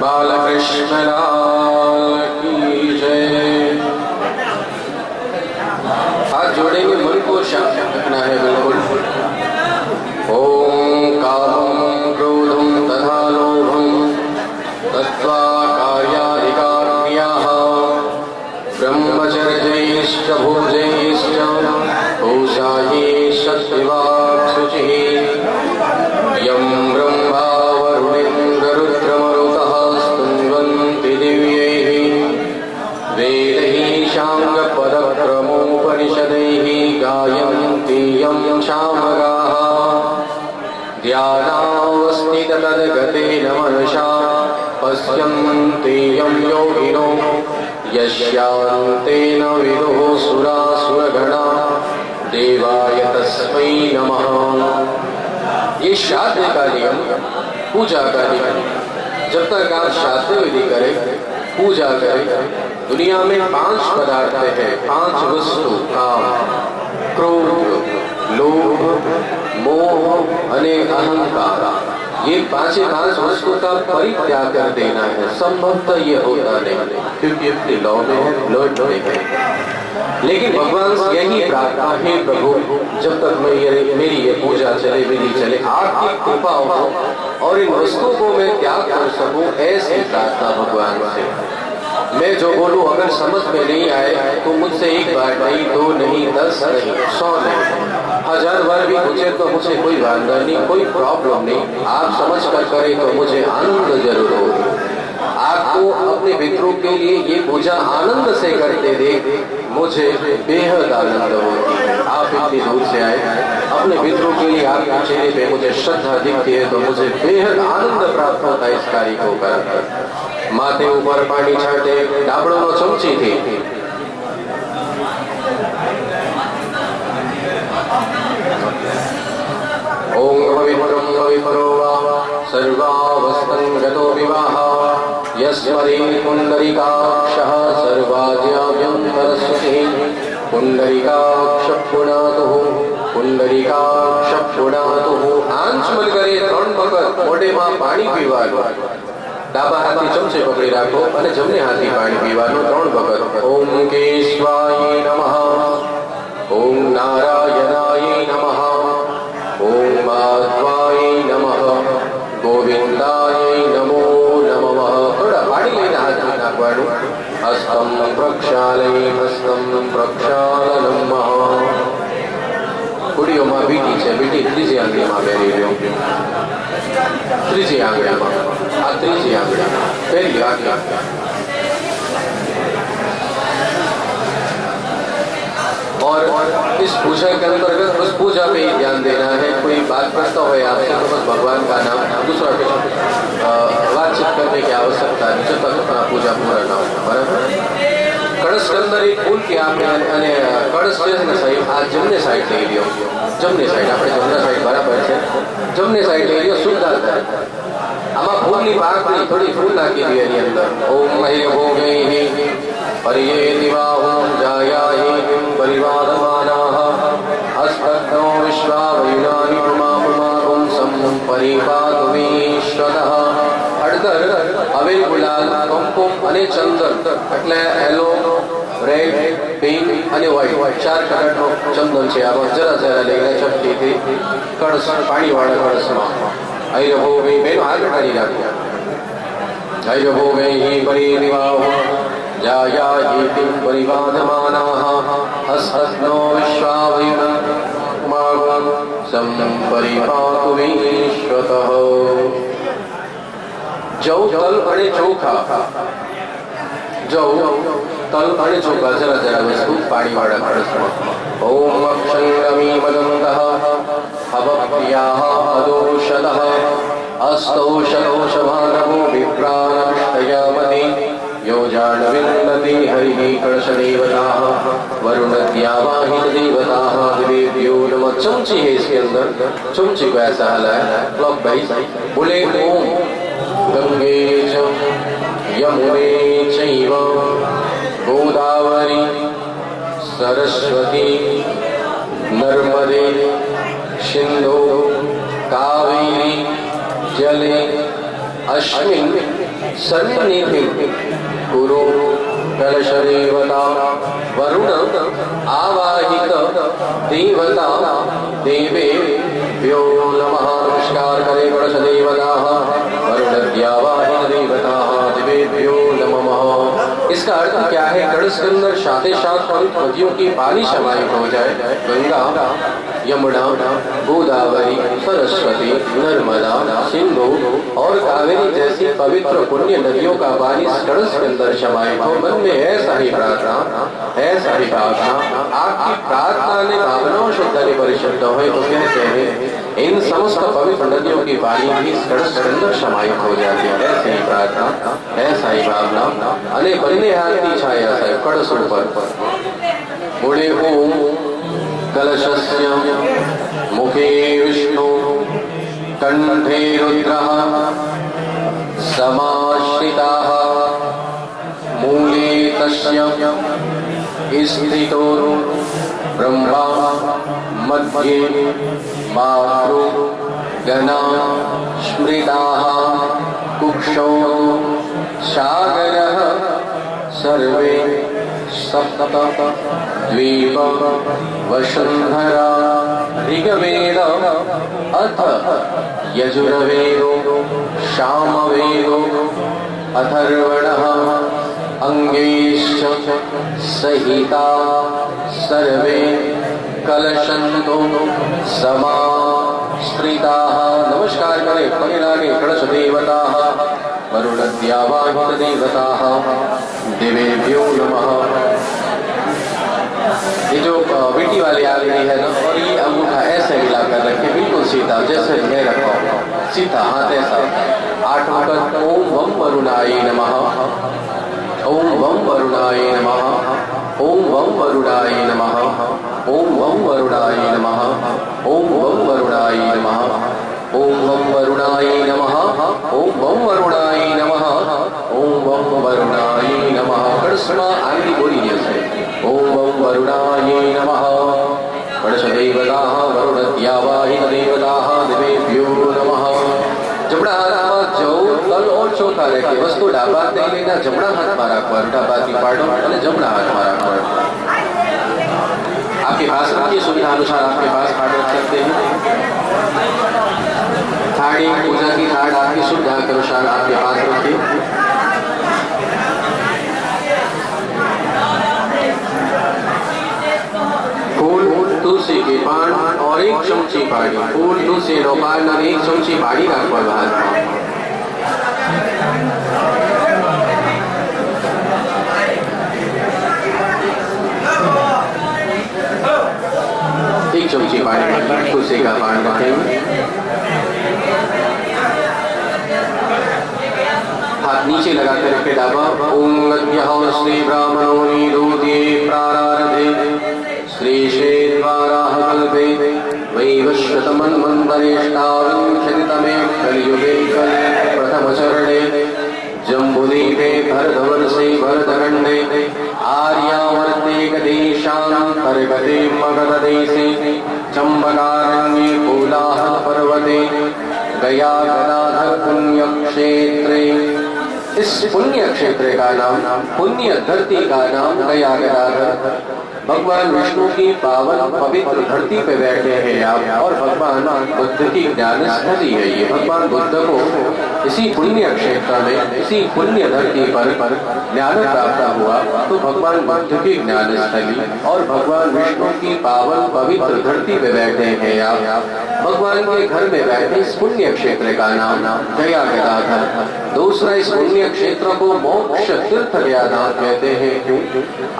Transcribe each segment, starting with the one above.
बालकृष्ण लाल की जय। हाथ जोड़ेंगे, मन को शांत रखना है बिल्कुल। ओम कामं क्रोधं तथा लोभं तत्वा कार्याधिकार्याः ब्रह्मचर्यैश्च भोजैश्च पूजायैश्च शुचिः यं ब्रह्मा वरुणेन्द्ररुद्रमरुतः स्तुवन्ति दिव्यैः वेदैः शाङ्गपदक्रमोपनिषदैः गायन्ति यं सामगाः ध्यानावस्थिततद्गतेन मनसा पश्यन्ति यं योगिनो यस्यान्तेन विदुः सुरासुरगणा देवाय तस्मै नमः। ये श्राद्ध का नियम, पूजा का नियम, जब तक आप श्राद्ध विधि करें, पूजा करें, दुनिया में 5 पदार्थ है, 5 वस्तु, काम, क्रोध, लोभ, मोह अने अहंकार। ये 5 वस्तु का परित्याग कर देना है। संभवतः ये होता नहीं क्योंकि अपने लॉ में है, ब्लड में है। लेकिन भगवान से यही प्रार्थना है, प्रभु जब तक मेरी ये पूजा चले, विधि चले, आपकी कृपा हो और इन वस्तुओं को मैं त्याग कर सकूं, ऐसी प्रार्थना भगवान से। मैं जो बोलूं अगर समझ में नहीं आए तो मुझसे 1 बार नहीं, 2 नहीं, 10 नहीं, 100 नहीं, 1000 बार भी पूछे तो मुझे कोई वादा नहीं, कोई प्रॉब्लम नहीं। आप समझ कर करें तो मुझे आनंद जरूर होगी। आपको अपने मित्रों के लिए ये पूजा आनंद से करते देख मुझे बेहद आनंद होगी। आप इतनी दूर से आए, अपने मित्रों के लिए आपके चेहरे पे मुझे श्रद्धा दिखती है तो मुझे बेहद आनंद प्राप्त होता है इस कार्य को कर। माथे ऊपर पानी छाटे, डाबड़ो नो चमची थी। ओम पवित्रं पवित्रो वा सर्वावस्थं गतो विवाह यस्मरे पुंडरीकाक्षः सर्वाद्याभ्यन्तरस्वतिः पुंडरीकाक्ष पुनातुः पुंडरीकाक्ष पुनातुः। आंच मल करे 3 વખત મોઢેમાં પાણી પીવાનું। ડાબા હાથથી ચમચે પકડી રાખો અને જમણે હાથથી પાણી પીવાનું 3 વખત। ઓમ કેશવાય નમઃ, ઓમ નારાયણાય નમઃ, ઓમ માધવાય નમઃ, ગોવિંદાય નમો નમઃ। થોડા પાણી લઈને હાથથી નાખવાનું। હસ્તમ પ્રક્ષાલય હસ્તમ પ્રક્ષાલનમઃ। કુડીઓમાં બીટી છે, બીટી ત્રીજી આંગળીમાં પહેરી લો, ત્રીજી આંગળીમાં, આ ત્રીજી આંગળી પહેરી લો। और इस पूजा के अंतर्गत उस पूजा पे ही ध्यान देना है। कोई बात करता हो आपसे तो बस भगवान का नाम, दूसरा बातचीत करने की आवश्यकता नहीं जब तक अपना पूजा पूरा ना हो। बराबर। कड़स के अंदर एक फूल की आपने कड़स ने साइड आ जमने साइड ले लियो, जमने साइड આપણે જમણા સાઈડ બરાબર છે, જમણે સાઈડ લઈ લ્યો, શુદ્ધ થાય। આમાં ફૂલની પાકડી થોડી ફૂલ નાખી દઈએ એની અંદર। ઓમ મહે ભોગૈ परिये दिवाहुं जायाहि परिवादमानाः हस्तघ्नो विश्वावयुनानि पुमापुमागुं संपरिपातु विश्वतः। अडतर अबीर गुलाल कुमकुम અને ચંદન એટલે યેલો રેડ પિંક અને વ્હાઈટ 4 કલરનો ચંદન છે। આમાં જરા જરા લઈને ચપટીથી કળશ પાણીવાળા કળશમાં હૈ ભોગૈ બેનો હાથ ઢાળી રાખો। હૈ ભોગૈ પરિનિવાહો जायाहि परिवादमानाः हस्तघ्नो विश्वावयुनां संपरिपातु विश्वतः। जौ तल અને ચોખા, जौ तल અને ચોખા જરા જરા વસ્તુ પાણીવાળા કળશમાં। ओम अक्षंगमी मदन्तः हवप्रियाः अदोषतः अस्तौषधोषभानवो विप्राणष्टयामति यो जानविन्दति हरिः कलशदेवताः वरुणद्यावाहित देवताः देव्यो नमः। चमची है इसके अंदर, चमची को ऐसा हलाए क्लॉक वाइज बोले ओम गंगे च यमुने चैव गोदावरी सरस्वती नर्मदे सिंधु कावेरी जले अस्मिन् सन्निधिं कुरु कलशदेवता वरुण आवाहित देवता देवेभ्यो नमः। नमस्कार करे कलशदेवता वरुणद्यावाहित देवता देवेभ्यो नमः। इसका अर्थ क्या है? कलश के अंदर साथे साथ पवित्र नदियों की पानी समाहित हो जाए। गंगा, यमुना, गोदावरी, सरस्वती, नर्मदा, सिंधु और कावेरी जैसी पवित्र पुण्य नदियों का पानी कलश के अंदर समाहित हो। मन में ऐसा ही प्रार्थना, ऐसा ही भावना, आपकी प्रार्थना ने भावनाओं शुद्ध ने परिशुद्ध हो तो कहते हैं इन समस्त पवित्र नदियों की पानी भी कलश के अंदर समाहित हो जाती है। ऐसी ही प्रार्थना, ऐसा ही भावना अने बन्ने हाथ की छाया है कलश ऊपर बोले ओम कलशस्य मुखे विष्णु कंठे रुद्रः समाश्रिताः मूले तस्य स्थितो ब्रह्मा मध्ये मातृ गणा स्मृताः कुक्षौ सागरः सर्वे सप्त द्वीप वसुंधरा ऋग्वेद अथ यजुर्वेदो सामवेदो अथर्वणः अंगेश्च सहिता सर्वे कलशन्तो समाश्रिताः। नमस्कार करें परिणामे कलश देवताः वरुणद्यावाहित देवताः देवेभ्यो नमः। ये जो बेटी वाली आ रही है ना, और ये अंगूठा ऐसे मिलाकर रखे बिल्कुल सीधा, जैसे मैं रखा सीधा हाथ ऐसा। 8 वक्त ओम वम वरुणाय नमः, ओम वम वरुणाय नमः, ओम वम वरुणाय नमः, ओम वम वरुणाय नमः, ओम वम वरुणाय नमः, ओम वम वरुणाय नमः, ओम वम वरुणाय नमः, ओम वम वरुणाय नमः। कृष्णा आरती बोली जैसे ओम वम वरुणाय नमः। कलश देवताः वरुणद्यावाहित देवताः देवेभ्यो नमः। जमणा हाथમાં જવ તલ और ચોખા રાખે વસ્તુ ડાબા હાથે લઈને જમણા હાથમાં રાખવાનું, ડાબાથી પાડો અને જમણા હાથમાં રાખવાનું। आपके पास आपकी सुविधा अनुसार आपके पास कार्ड रख सकते हैं। थाड़ी पूजा की थाड़ आपकी सुविधा के अनुसार आपके पास रखिए। फूल, तुलसी के पान और 1 चमची पानी। फूल, तुलसी नो पान और 1 चमची पानी રાખવાનું હાથમાં। एक चमची पानी में तुलसी का पान रखेंगे। हाथ नीचे लगाकर रखे डाबा। ओम लज्ञः श्री ब्राह्मणो निरोधे प्रारारभे श्री श्वेतवाराह कल्पे वैवस्वतमन्वन्तरेष्टाविंशतितमे कलियुगे प्रथमचरणे जम्बुदीपे भरतवर्षे भरतखण्डे आर्यावर्ते गदेशान्तर्गते मगधदेशे चम्बकारण्ये कोलाहल पर्वते गया गदाधर पुण्य क्षेत्रे। इस पुण्य क्षेत्र का नाम, पुण्य धरती का नाम गया गदाधर। भगवान विष्णु की पावन पवित्र धरती पे बैठे हैं आप, और भगवान बुद्ध की ज्ञान स्थली है ये। भगवान बुद्ध को इसी पुण्य क्षेत्र में, इसी पुण्य धरती पर ज्ञान प्राप्त हुआ, तो भगवान बुद्ध की ज्ञान स्थली और भगवान विष्णु की पावन पवित्र धरती पे बैठे हैं आप। भगवान के घर में बैठे इस पुण्य क्षेत्र का नाम गया गदाधर। दूसरा, इस पुण्य क्षेत्र को मोक्ष तीर्थ गयाधाम कहते हैं। क्यों?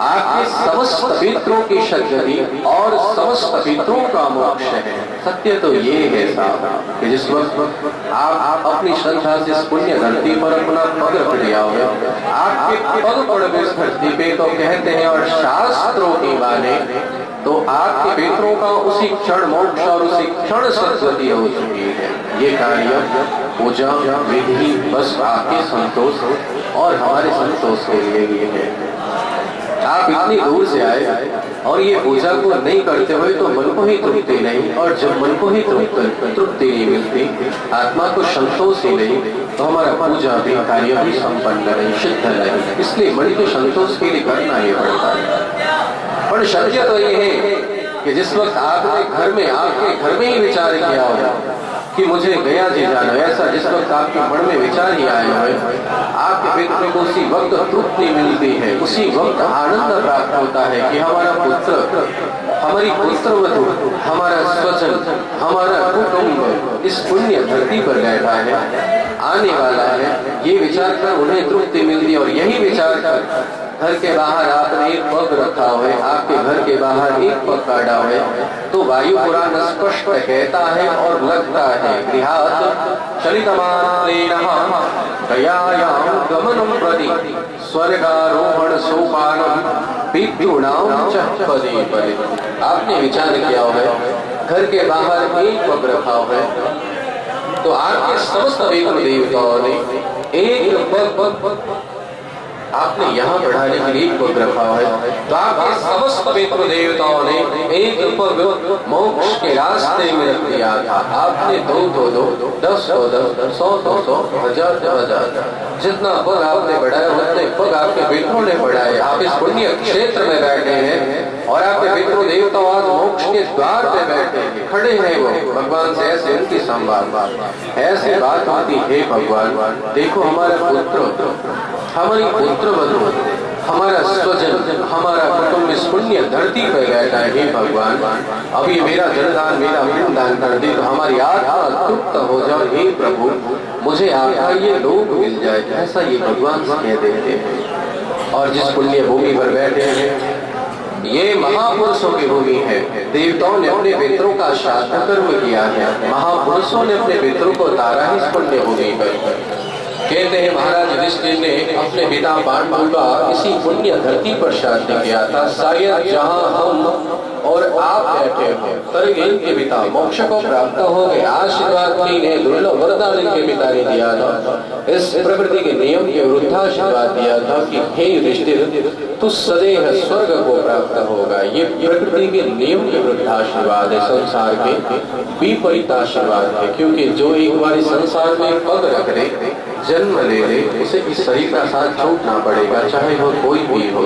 आपके समस्त पितरों की सद्गति और समस्त पितरों का मोक्ष है। सत्य तो ये है साहब कि जिस वक्त आप अपनी श्रद्धा से इस पुण्य धरती पर अपना पग रख लिया हो, आपके पग पड़ गए इस धरती पे, तो कहते हैं और शास्त्रों की माने तो आपके पितरों का उसी क्षण मोक्ष और उसी क्षण सद्गति हो चुकी है। ये कार्य पूजा विधि बस आपके संतोष और हमारे संतोष के लिए ये है। आप इतनी दूर से आए और ये पूजा को नहीं करते हुए तो मन को ही तृप्ति नहीं, और जब मन को ही तृप्ति नहीं मिलती, आत्मा को संतोष ही नहीं, तो हमारा पूजा भी कार्य भी संपन्न नहीं, सिद्ध नहीं। इसलिए मन के संतोष के लिए करना ही पड़ता है। पर सत्य तो ये है कि जिस वक्त आपके घर में ही विचार किया होगा कि मुझे गया जी जाना, ऐसा जिस वक्त आपके मन में विचार ही आए हुए, आपके मित्र को उसी वक्त तृप्ति मिलती है, उसी वक्त आनंद प्राप्त होता है कि हमारा पुत्र, हमारी पुत्रवधू, हमारा स्वजन, हमारा कुटुंब इस पुण्य धरती पर बैठा है, आने वाला है। ये विचार कर उन्हें तृप्ति मिलती है। और यही विचार कर घर के बाहर आपने एक पग रखा हुए, आपके घर के बाहर एक पग काटा हुए, तो वायु पुराण स्पष्ट कहता है और लगता है गृहात् चलितमानेन गयायां गमनं प्रति स्वर्गारोहण सोपानम भिक्षूणां च पदे पदे। आपने विचार किया होगा घर के बाहर एक पग रखा हुआ है, तो आपके समस्त देवताओं ने एक पग आपने यहाँ बढ़ाने के लिए पग रखा है, तो आपके समस्त पितृ देवताओं ने एक पग मोक्ष के रास्ते में रख दिया था। आपने दो 10 100 1000 जितना पग आपने बढ़ाया उतने पग आपके पितरों ने बढ़ाए। आप इस पुण्य क्षेत्र में बैठे हैं और आपके पितृ देवता आज मोक्ष के द्वार पे बैठे हैं, खड़े हैं वो भगवान से, ऐसे उनकी संवाद, ऐसी बात होती है। भगवान देखो हमारा पुत्र, हमारी पुत्रवधू, हमारा स्वजन, हमारा कुटुंब इस पुण्य धरती पर बैठा है। हे भगवान, अभी मेरा जलदान, मेरा पिंडदान कर दे तो हमारी आत्मा तृप्त हो जाए। हे प्रभु, मुझे आपका ये लोक मिल जाए, ऐसा ये भगवान से कह देते हैं। और जिस पुण्य भूमि पर बैठे हैं, ये महापुरुषों की भूमि है। देवताओं ने अपने पितरों का श्राद्ध कर्म किया है, महापुरुषों ने अपने पितरों को तारा ही इस पुण्य भूमि पर। कहते हैं महाराज युधिष्ठिर ने अपने पिता पांडु का इसी पुण्य धरती पर श्राद्ध किया था। शायद जहाँ हम और आप बैठे हो, तरगे इनके पिता मोक्ष को प्राप्त हो गए। आशीर्वाद ने दुर्लभ वरदान इनके पिता ने दिया था। इस प्रकृति के नियम के विरुद्ध आशीर्वाद दिया था कि हे युधिष्ठिर, तू सदैव स्वर्ग को प्राप्त होगा। ये प्रकृति के नियम के विरुद्ध आशीर्वाद है, संसार के विपरीत आशीर्वाद है। क्योंकि जो एक बार संसार में पग रख दे, जन्म ले ले, उसे इस शरीर का साथ छोड़ना पड़ेगा, चाहे वो कोई भी हो।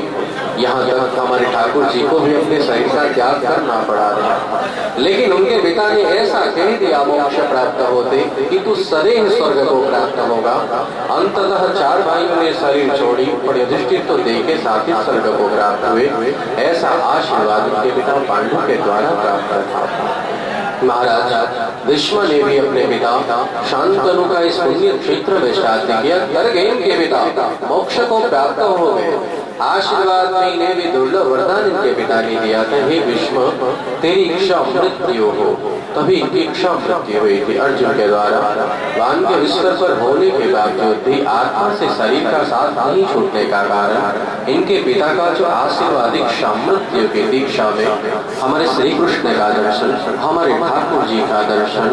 यहाँ तक हमारे ठाकुर जी को भी अपने शरीर का त्याग करना पड़ा था, लेकिन उनके पिता ने ऐसा कह दिया मोक्ष प्राप्त होते कि तू सदैव स्वर्ग को प्राप्त होगा। अंततः 4 भाइयों ने शरीर छोड़ी, पर युधिष्ठिर तो देखे साथ ही स्वर्ग को प्राप्त हुए। ऐसा आशीर्वाद उनके पिता पांडु के द्वारा प्राप्त था। महाराज भीष्म ने भी अपने पिता शांतनु का इस पुण्य क्षेत्र में श्राद्ध किया, कर गए उनके पिता मोक्ष को प्राप्त हो गए। आशीर्वाद में इन्हें भी दुर्लभ वरदान इनके पिता ने दिया था। हे भीष्म, तेरी इच्छा मृत्यु हो, तभी इनकी इच्छा मृत्यु हुई थी अर्जुन के द्वारा। वान के विस्तर पर होने के बावजूद भी आत्मा से शरीर का साथ नहीं छूटने का कारण इनके पिता का जो आशीर्वाद इच्छा मृत्यु की दीक्षा में हमारे श्री कृष्ण का दर्शन, हमारे ठाकुर जी का दर्शन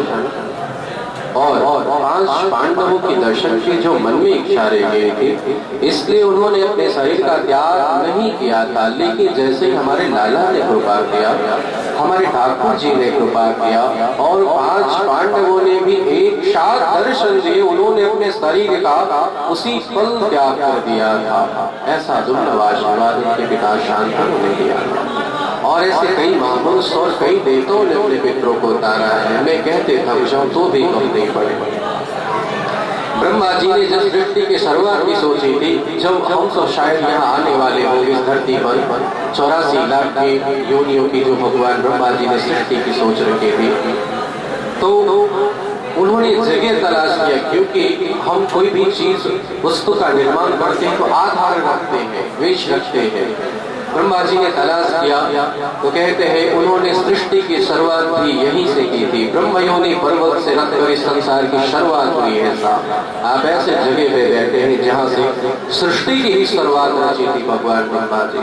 और 5 पांडवों के दर्शन की जो मन में इच्छा रह गई थी, इसलिए उन्होंने अपने शरीर का त्याग नहीं किया था। लेकिन जैसे हमारे लाला ने कृपा किया, हमारे ठाकुर जी ने कृपा किया और 5 पांडवों ने भी एक साथ दर्शन दिए, उन्होंने अपने शरीर का उसी पल त्याग कर दिया था। ऐसा दुर्लभ आशीर्वाद उनके पिता शांतनु ने दिया। और ऐसे कई महापुरुष और कई देवताओं ने अपने पितरों को उतारा है। मैं कहते थक जाऊं तो भी कम नहीं पड़े। ब्रह्मा जी ने जब सृष्टि की शुरुआत की सोची थी, जब हम तो शायद यहाँ आने वाले होंगे इस धरती पर 84 लाख की योनियों की जो भगवान ब्रह्मा जी ने सृष्टि की सोच रखी थी, तो उन्होंने जगह तलाश किया। क्योंकि हम कोई भी चीज वस्तु का निर्माण करते हैं तो आधार रखते हैं, वेश रखते हैं। ब्रह्मा जी ने तलाश किया तो कहते हैं उन्होंने सृष्टि की शुरुआत भी यहीं से की थी। ब्रह्मयोनि पर्वत से रखकर इस संसार की शुरुआत हुई है। आप ऐसे जगह पे बैठे हैं जहाँ से सृष्टि की ही शुरुआत रची थी भगवान ब्रह्मा जी।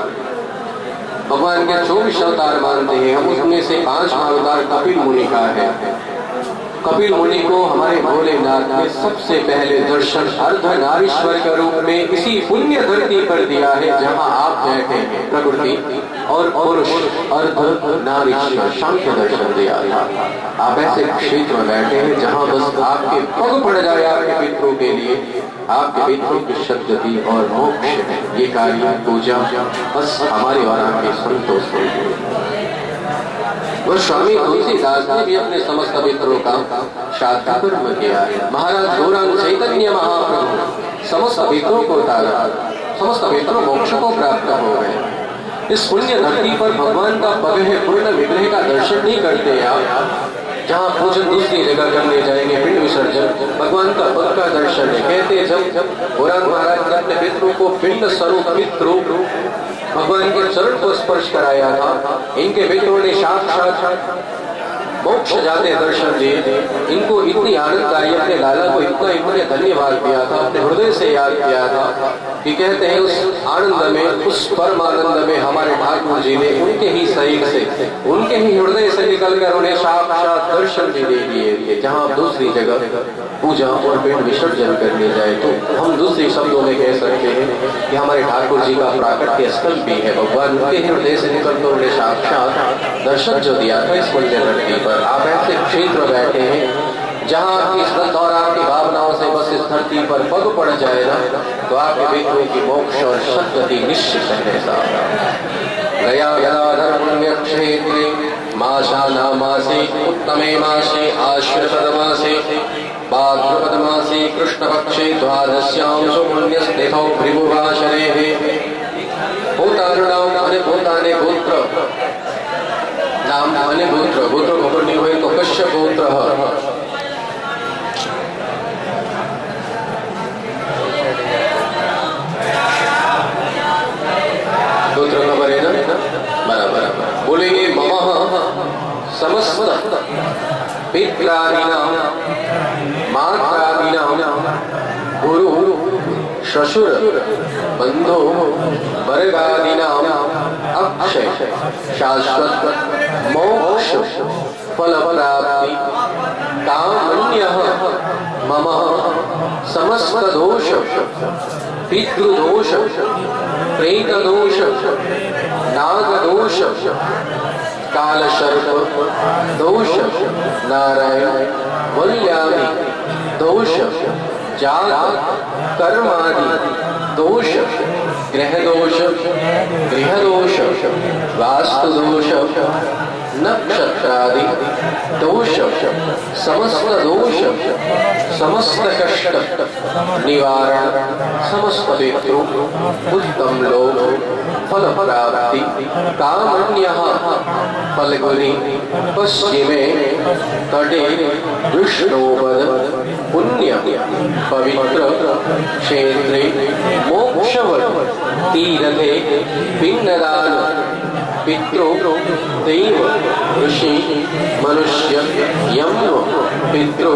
भगवान के 24 अवतार मानते हैं हम, उसमें से 5 अवतार कपिल मुनि का है। कपिल मुनि को हमारे भोलेनाथ ने सबसे पहले दर्शन अर्धनारीश्वर के रूप में इसी पुण्य धरती पर दिया है जहां आप बैठे हैं। प्रकृति और पुरुष अर्धनारीश्वर सांख्य दर्शन दिया था। आप ऐसे क्षेत्र में बैठे हैं जहां बस आपके पग पड़ जाए आपके पितरों के लिए, आपके पितरों की सद्गति और मोक्ष है। ये कार्य पूजा बस हमारे और आपके संतोष हो। और स्वामी तुलसीदास ने भी अपने समस्त पितरों का श्राद्ध कर्म किया है। महाराज गौरांग चैतन्य महाप्रभु समस्त पितरों को तारा, समस्त पितरों मोक्ष को प्राप्त हो गए। इस पुण्य धरती पर भगवान का पग है, पूर्ण विग्रह का दर्शन नहीं करते आप। जहाँ पूजन दूसरी जगह करने जाएंगे, पिंड विसर्जन, भगवान का पग का दर्शन है। कहते जब गौरांग महाराज ने अपने पितरों को पिंड स्वरूप पितृ भगवान के चरण को स्पर्श कराया था, इनके पितरों ने साक्षात मोक्ष जाते दर्शन दिए। इनको इतनी आनंद आई, अपने लाला को इतना इन्होंने धन्यवाद दिया था, अपने हृदय से याद किया था कि कहते हैं उस आनंद में, उस परम आनंद में हमारे ठाकुर जी ने उनके ही शरीर से, उनके ही हृदय से निकलकर उन्हें साक्षात दर्शन भी दे दिए। जहाँ दूसरी जगह पूजा और पिंड विसर्जन करने जाए तो हम दूसरे शब्दों में कह सकते हैं कि हमारे ठाकुर जी का प्राकट्य स्थल भी है। भगवान उनके हृदय से निकलकर उन्हें साक्षात दर्शन जो दिया था इस पुण्य धरती पर। आप ऐसे क्षेत्र बैठे हैं जहाँ आपकी श्रद्धा और आपकी भावनाओं से बस इस धरती पर पग पड़ जाए ना, तो आपके पितरों की मोक्ष और सद्गति निश्चित है। गया गदाधर पुण्य क्षेत्रे मासा मासे उत्तमे मासे आश्विन मासे भाद्रपद मासे कृष्ण पक्षे द्वादश्याम पुण्यस्थितौ भृगुभाषणे પોતાનું પોતાને ગોત્ર નામ અને ગોત્ર ખબર નહીં હોય તો કશ્યપ ગોત્ર गोत्र खबर है ना? बराबर बोलेंगे मम समस्त पित्रादीनां मात्रादीनां गुरु श्वशुर बंधु वर्गादीनां अक्षय शाश्वत मोक्ष फल प्राप्ति कामन्यः मम समस्त दोष पितृदोष प्रेतदोष नागदोष कालसर्प दोष नारायण वल्यादि दोष जात कर्मादि दोष ग्रह दोष गृह दोष वास्तु दोष नक्षत्रादि दोष समस्त दोष समस्त कष्ट निवारण समस्त पितृ उत्तम लोक फल प्राप्ति कामन्यः फलगुनि पश्चिमे तटे विष्णुपद पुण्य पवित्र क्षेत्रे मोक्षवत् तीर्थे पिंडदान पितृ देव ऋषि मनुष्य यम पितृ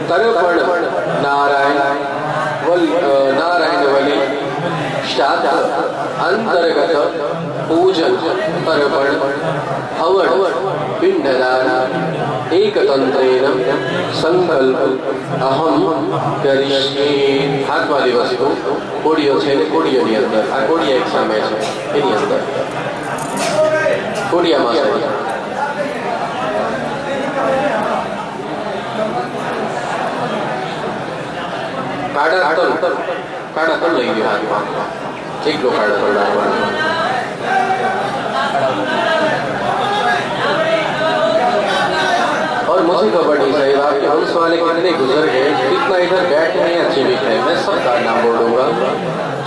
तर्पण नारायण वली श्राद्ध अंतर्गत पूजन तर्पण हवन पिंडदान एकतंत्रेण संकल्प अहम करिष्ये। हाथ वाली वस्तु कोड़ियो छे ने कोड़ियोनी अंदर आ कोड़िया एक सामे छे एनी अंदर कोड़िया में काड़ा तल लई गयो हाथ में एक लो काड़ा तल डालवानो और मुझे खबर नहीं साहिब आपके हंस वाले कितने गुजर गए, कितना इधर बैठे हैं या जीवित है, मैं सबका नाम बोलूंगा।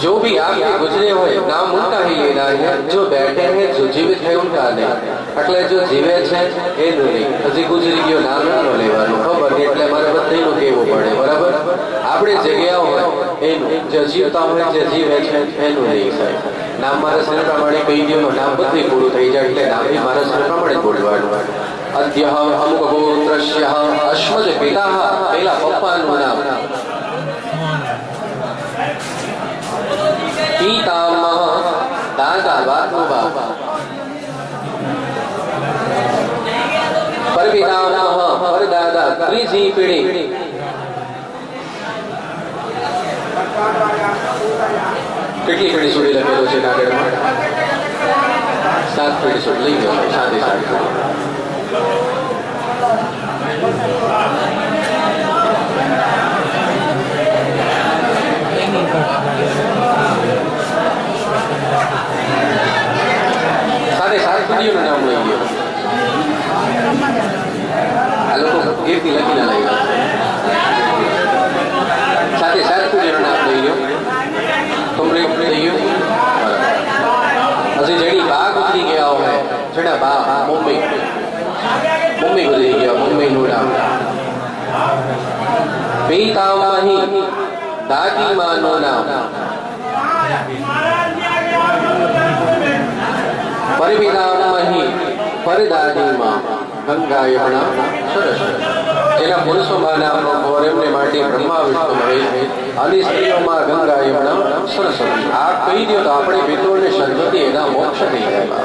जो भी आपके गुजरे हुए नाम उनका ही लेना है, जो बैठे हैं जो जीवित है उनका नहीं। એટલે जो जीवे છે એનું નહીં, હજી ગુજરી ગયો નામ ન લેવાનું, ખબર નહીં, એટલે મારે બધાનું કહેવું પડે, બરાબર? આપણે જગ્યા હોય એનું, જે જીવતા હોય જે જીવે છે એનું નહીં સાહેબ। નામ મારા સર પ્રમાણે કહી દો, નામ બધું પૂરું થઈ જાય, એટલે નામ બી મારા સર પ્રમાણે બોલવાનું। अद्य अमुक गोत्रस्य अश्वज पिता पहला पप्पाનું નામ पितामह दादा बापू परपितामह પરદાદા ત્રીજી પેઢી કેટલી પેઢી સુધી લખેલો છે કાગળમાં? 7 પેઢી સુધી લઈ ગયો. સાથે સાથે સાત પેઢીઓનું નામ લઈ ગયો. આ લોકો કીર્તિ લખીને લઈ ગયા. સાથે સાત પેઢીઓનું નામ લઈ ગયો. કમ્પ્લીટ થઈ ગયું. હજી જેની બા ગુજરી ગયા હોય, જેના બા મમ્મી ગુજરી ગયા, મમ્મીનું નામ. પિતામહી દાદી માનું નામ. પરપિતામહી પરદાદી માં ગંગા યમુના સરસ્વતી. જેના પુરુષોમાં નામનો ગૌર એમને માટે બ્રહ્મા વિષ્ણુ મહેશ, અને સ્ત્રીઓમાં ગંગા યમુના સરસ્વતી. આ કહી દો તો આપણે પિતૃઓને સદગતિ એના મોક્ષ થઈ જાય.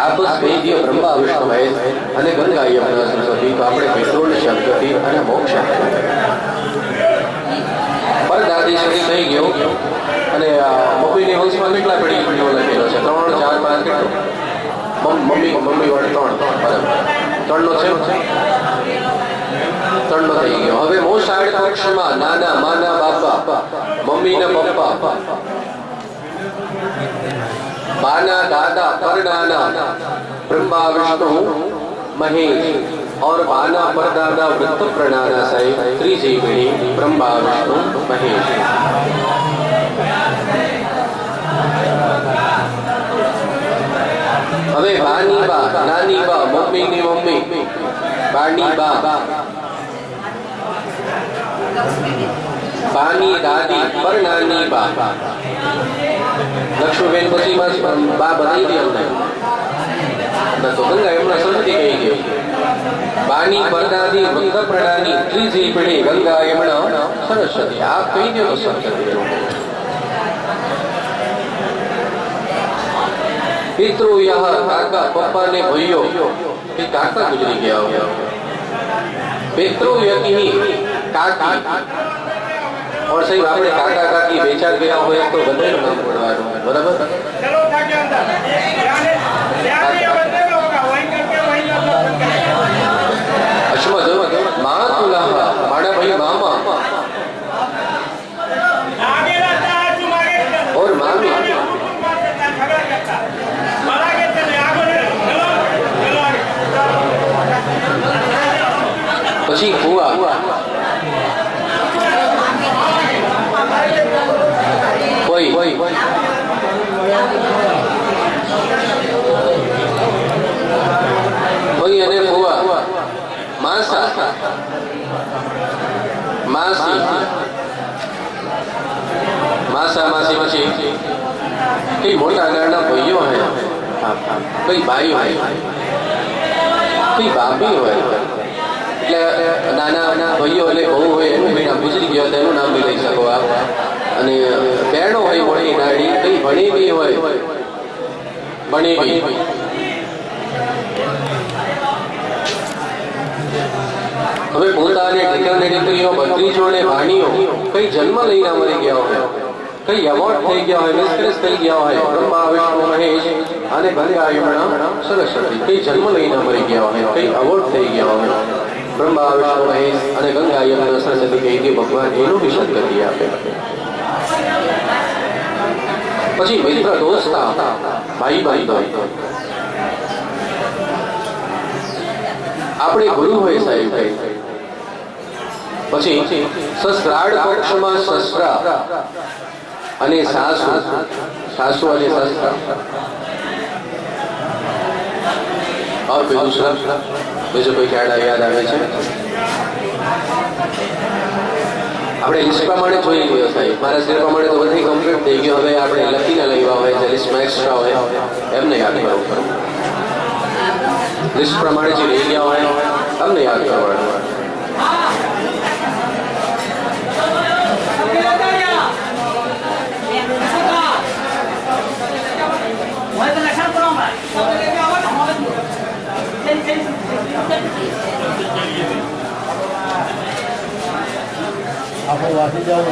આ બસ કહી દો બ્રહ્મા વિષ્ણુ મહેશ અને ગંગા યમુના સરસ્વતી, તો આપણે પિતૃઓને સદગતિ અને મોક્ષ. પરદાદી સુધી થઈ ગયો. અને મમ્મીની વંશમાં કેટલા પેઢીઓ લખેલો છે? 3, 4, 5 કેટલો? મમ્મી વાળે 3 બરાબર. 3 નો છે, 3 નો થઈ ગયો. હવે મોસાળ પક્ષમાં નાના માના બાપા, મમ્મી ને પપ્પા, બાના દાદા પરનાના બ્રહ્મા વિષ્ણુ મહેશ, और बाना परदादा वृत्त प्रणाना साहिब त्रीजी पेढ़ी બ્રહ્મા વિષ્ણુ મહેશ. હવે બાની બા, નાની બા, મમ્મીની મમ્મી, બાની બા, બાની દાદી, પરનાની બા. લક્ષ્મીબેન પછી બા બધાઈ દે અમને. તો ગંગા એમના સરસ્વતી કહી ગઈ. બાની પરદાદી વૃદ્ધ પ્રણાની ત્રીજી પેઢી ગંગા યમુના સરસ્વતી. આ કહી દો તો સરસ્વતી. પિતૃ યહ કાકા પપ્પા ને ભાઈઓ કે કાકા ગુજરી ગયા હોય. પિતૃ યકી કાકી. और सही આપણે કાકા કાકી વેચાર ગયા હોય તો બધાનું નામ પડવાનું. બરાબર. અશ્મદ માતુલા માડા ભાઈ મામા और मामी. પછી ફુવા, કોઈ અને ફુવા, માસા, માસી, માસા માસી. પછી કઈ મોટા નાના ભાઈઓ હોય, કઈ ભાઈ હોય, કઈ ભાભી હોય. એટલે નાના ભાઈઓ એટલે બહુ હોય એનું નામ ગુજરી ગયો એનું નામ બી લઈ શકો આપ. અને બહેનો હોય મોટી નાની, કઈ ભણી બી હોય, ભણી બી. હવે પોતાને ઠેકાને દીકરીઓ, ભત્રીજોને, ભાણીઓ કઈ જન્મ લઈને મરી ગયા હોય, કઈ એવોર્ડ થઈ ગયા હોય, મિસ્ટ્રેસ થઈ ગયા હોય, બ્રહ્મા વિષ્ણુ મહેશ અને ગંગા યમુના સરસ્વતી કઈ જન્મ લઈને મરી ગયા હોય, કઈ એવોર્ડ થઈ ગયા હોય, બ્રહ્મા વિષ્ણુ મહેશ અને ગંગા યમુના સરસ્વતી કહી દે ભગવાન એનું બી સદગતિ આપે. પછી મિત્ર દોસ્તા, ભાઈ બંધો, આપણે ગુરુ હોય સાહેબ. પછી સસરાડ પક્ષમાં સસરા અને સાસુ, સાસુ અને સસરા. और कोई दूसरा બીજો કોઈ ખ્યાલ યાદ આવે છે? આપણે લિસ્ટ પ્રમાણે જોઈ ગયો સાહેબ. મારા શ્રી પ્રમાણે તો બધી કમ્પ્લીટ થઈ ગયો. હવે આપણે લખીને લેવા હોય છે, લિસ્ટમાં એક્સ્ટ્રા હોય એમને યાદ કરવું પડે. લિસ્ટ પ્રમાણે જે રહી ગયા હોય તમને યાદ કરવાનું. वासी जाओ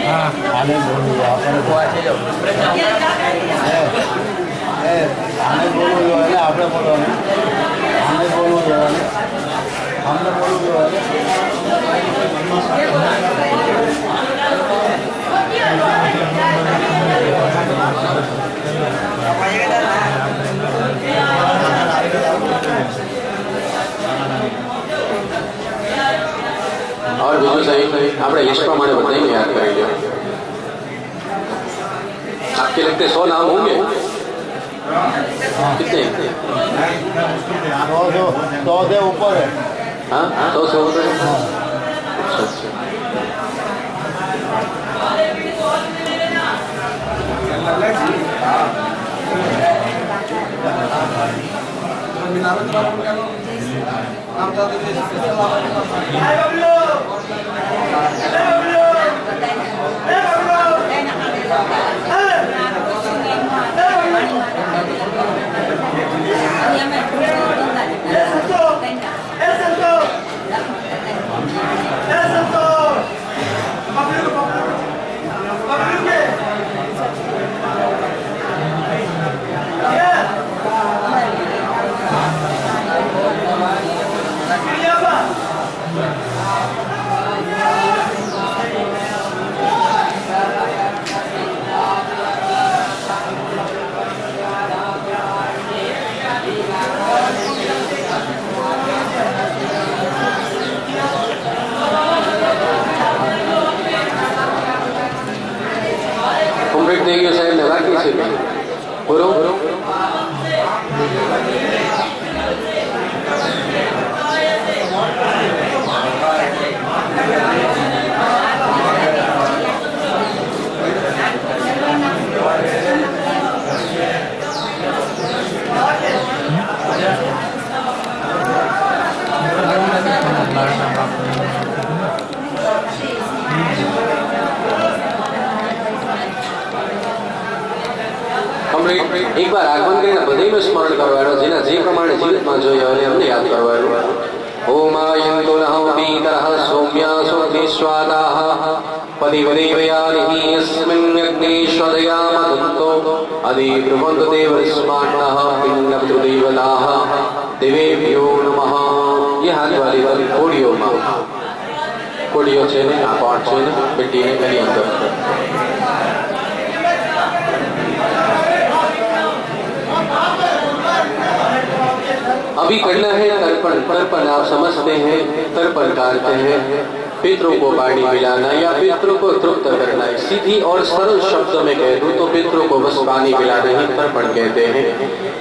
हाँ आने बोलो આપણે વાસી જાઓ આને બોલવું જોઈએ આપણે બોલવાનું આને બોલવું જોઈએ અમને બોલવું જોઈએ और બીજું સાહેબ આપણે લિસ્ટ પ્રમાણે બધાને યાદ કરી લો आपके लगते 100 नाम होंगे कितने 100 से ऊपर है हाँ 100 से ऊपर है अच्छा देगी साहब लगा कैसे बोलो एक बार आगमन કરીને બધાયનું સ્મરણ કરવાનું જેના જે પ્રમાણે જીવનમાં જોયા અને અમને યાદ કરવાનું ઓમ આયંતો નઃ પીતરઃ સૌમ્યાસો નિસ્વાદાઃ પતિવદેવયાનિ યસ્મિन् અગ્નિશ્વદયામદંતો અધિબ્રુવન્તુ દેવસ્માન્નઃ પિંડપિતૃદેવતાઃ દેવેભ્યો નમઃ ये हाथ वाली कोडियो છે ને આ પાઠ છે ને બેટી એની અંદર अभी करना है तर्पण तर्पण आप समझते हैं तर्पण करते हैं पितरों को पानी पिलाना या पितरों को तृप्त करना है सीधी और सरल शब्द में कह दूं तो पितरों को बस पानी पिलाना ही तर्पण कहते हैं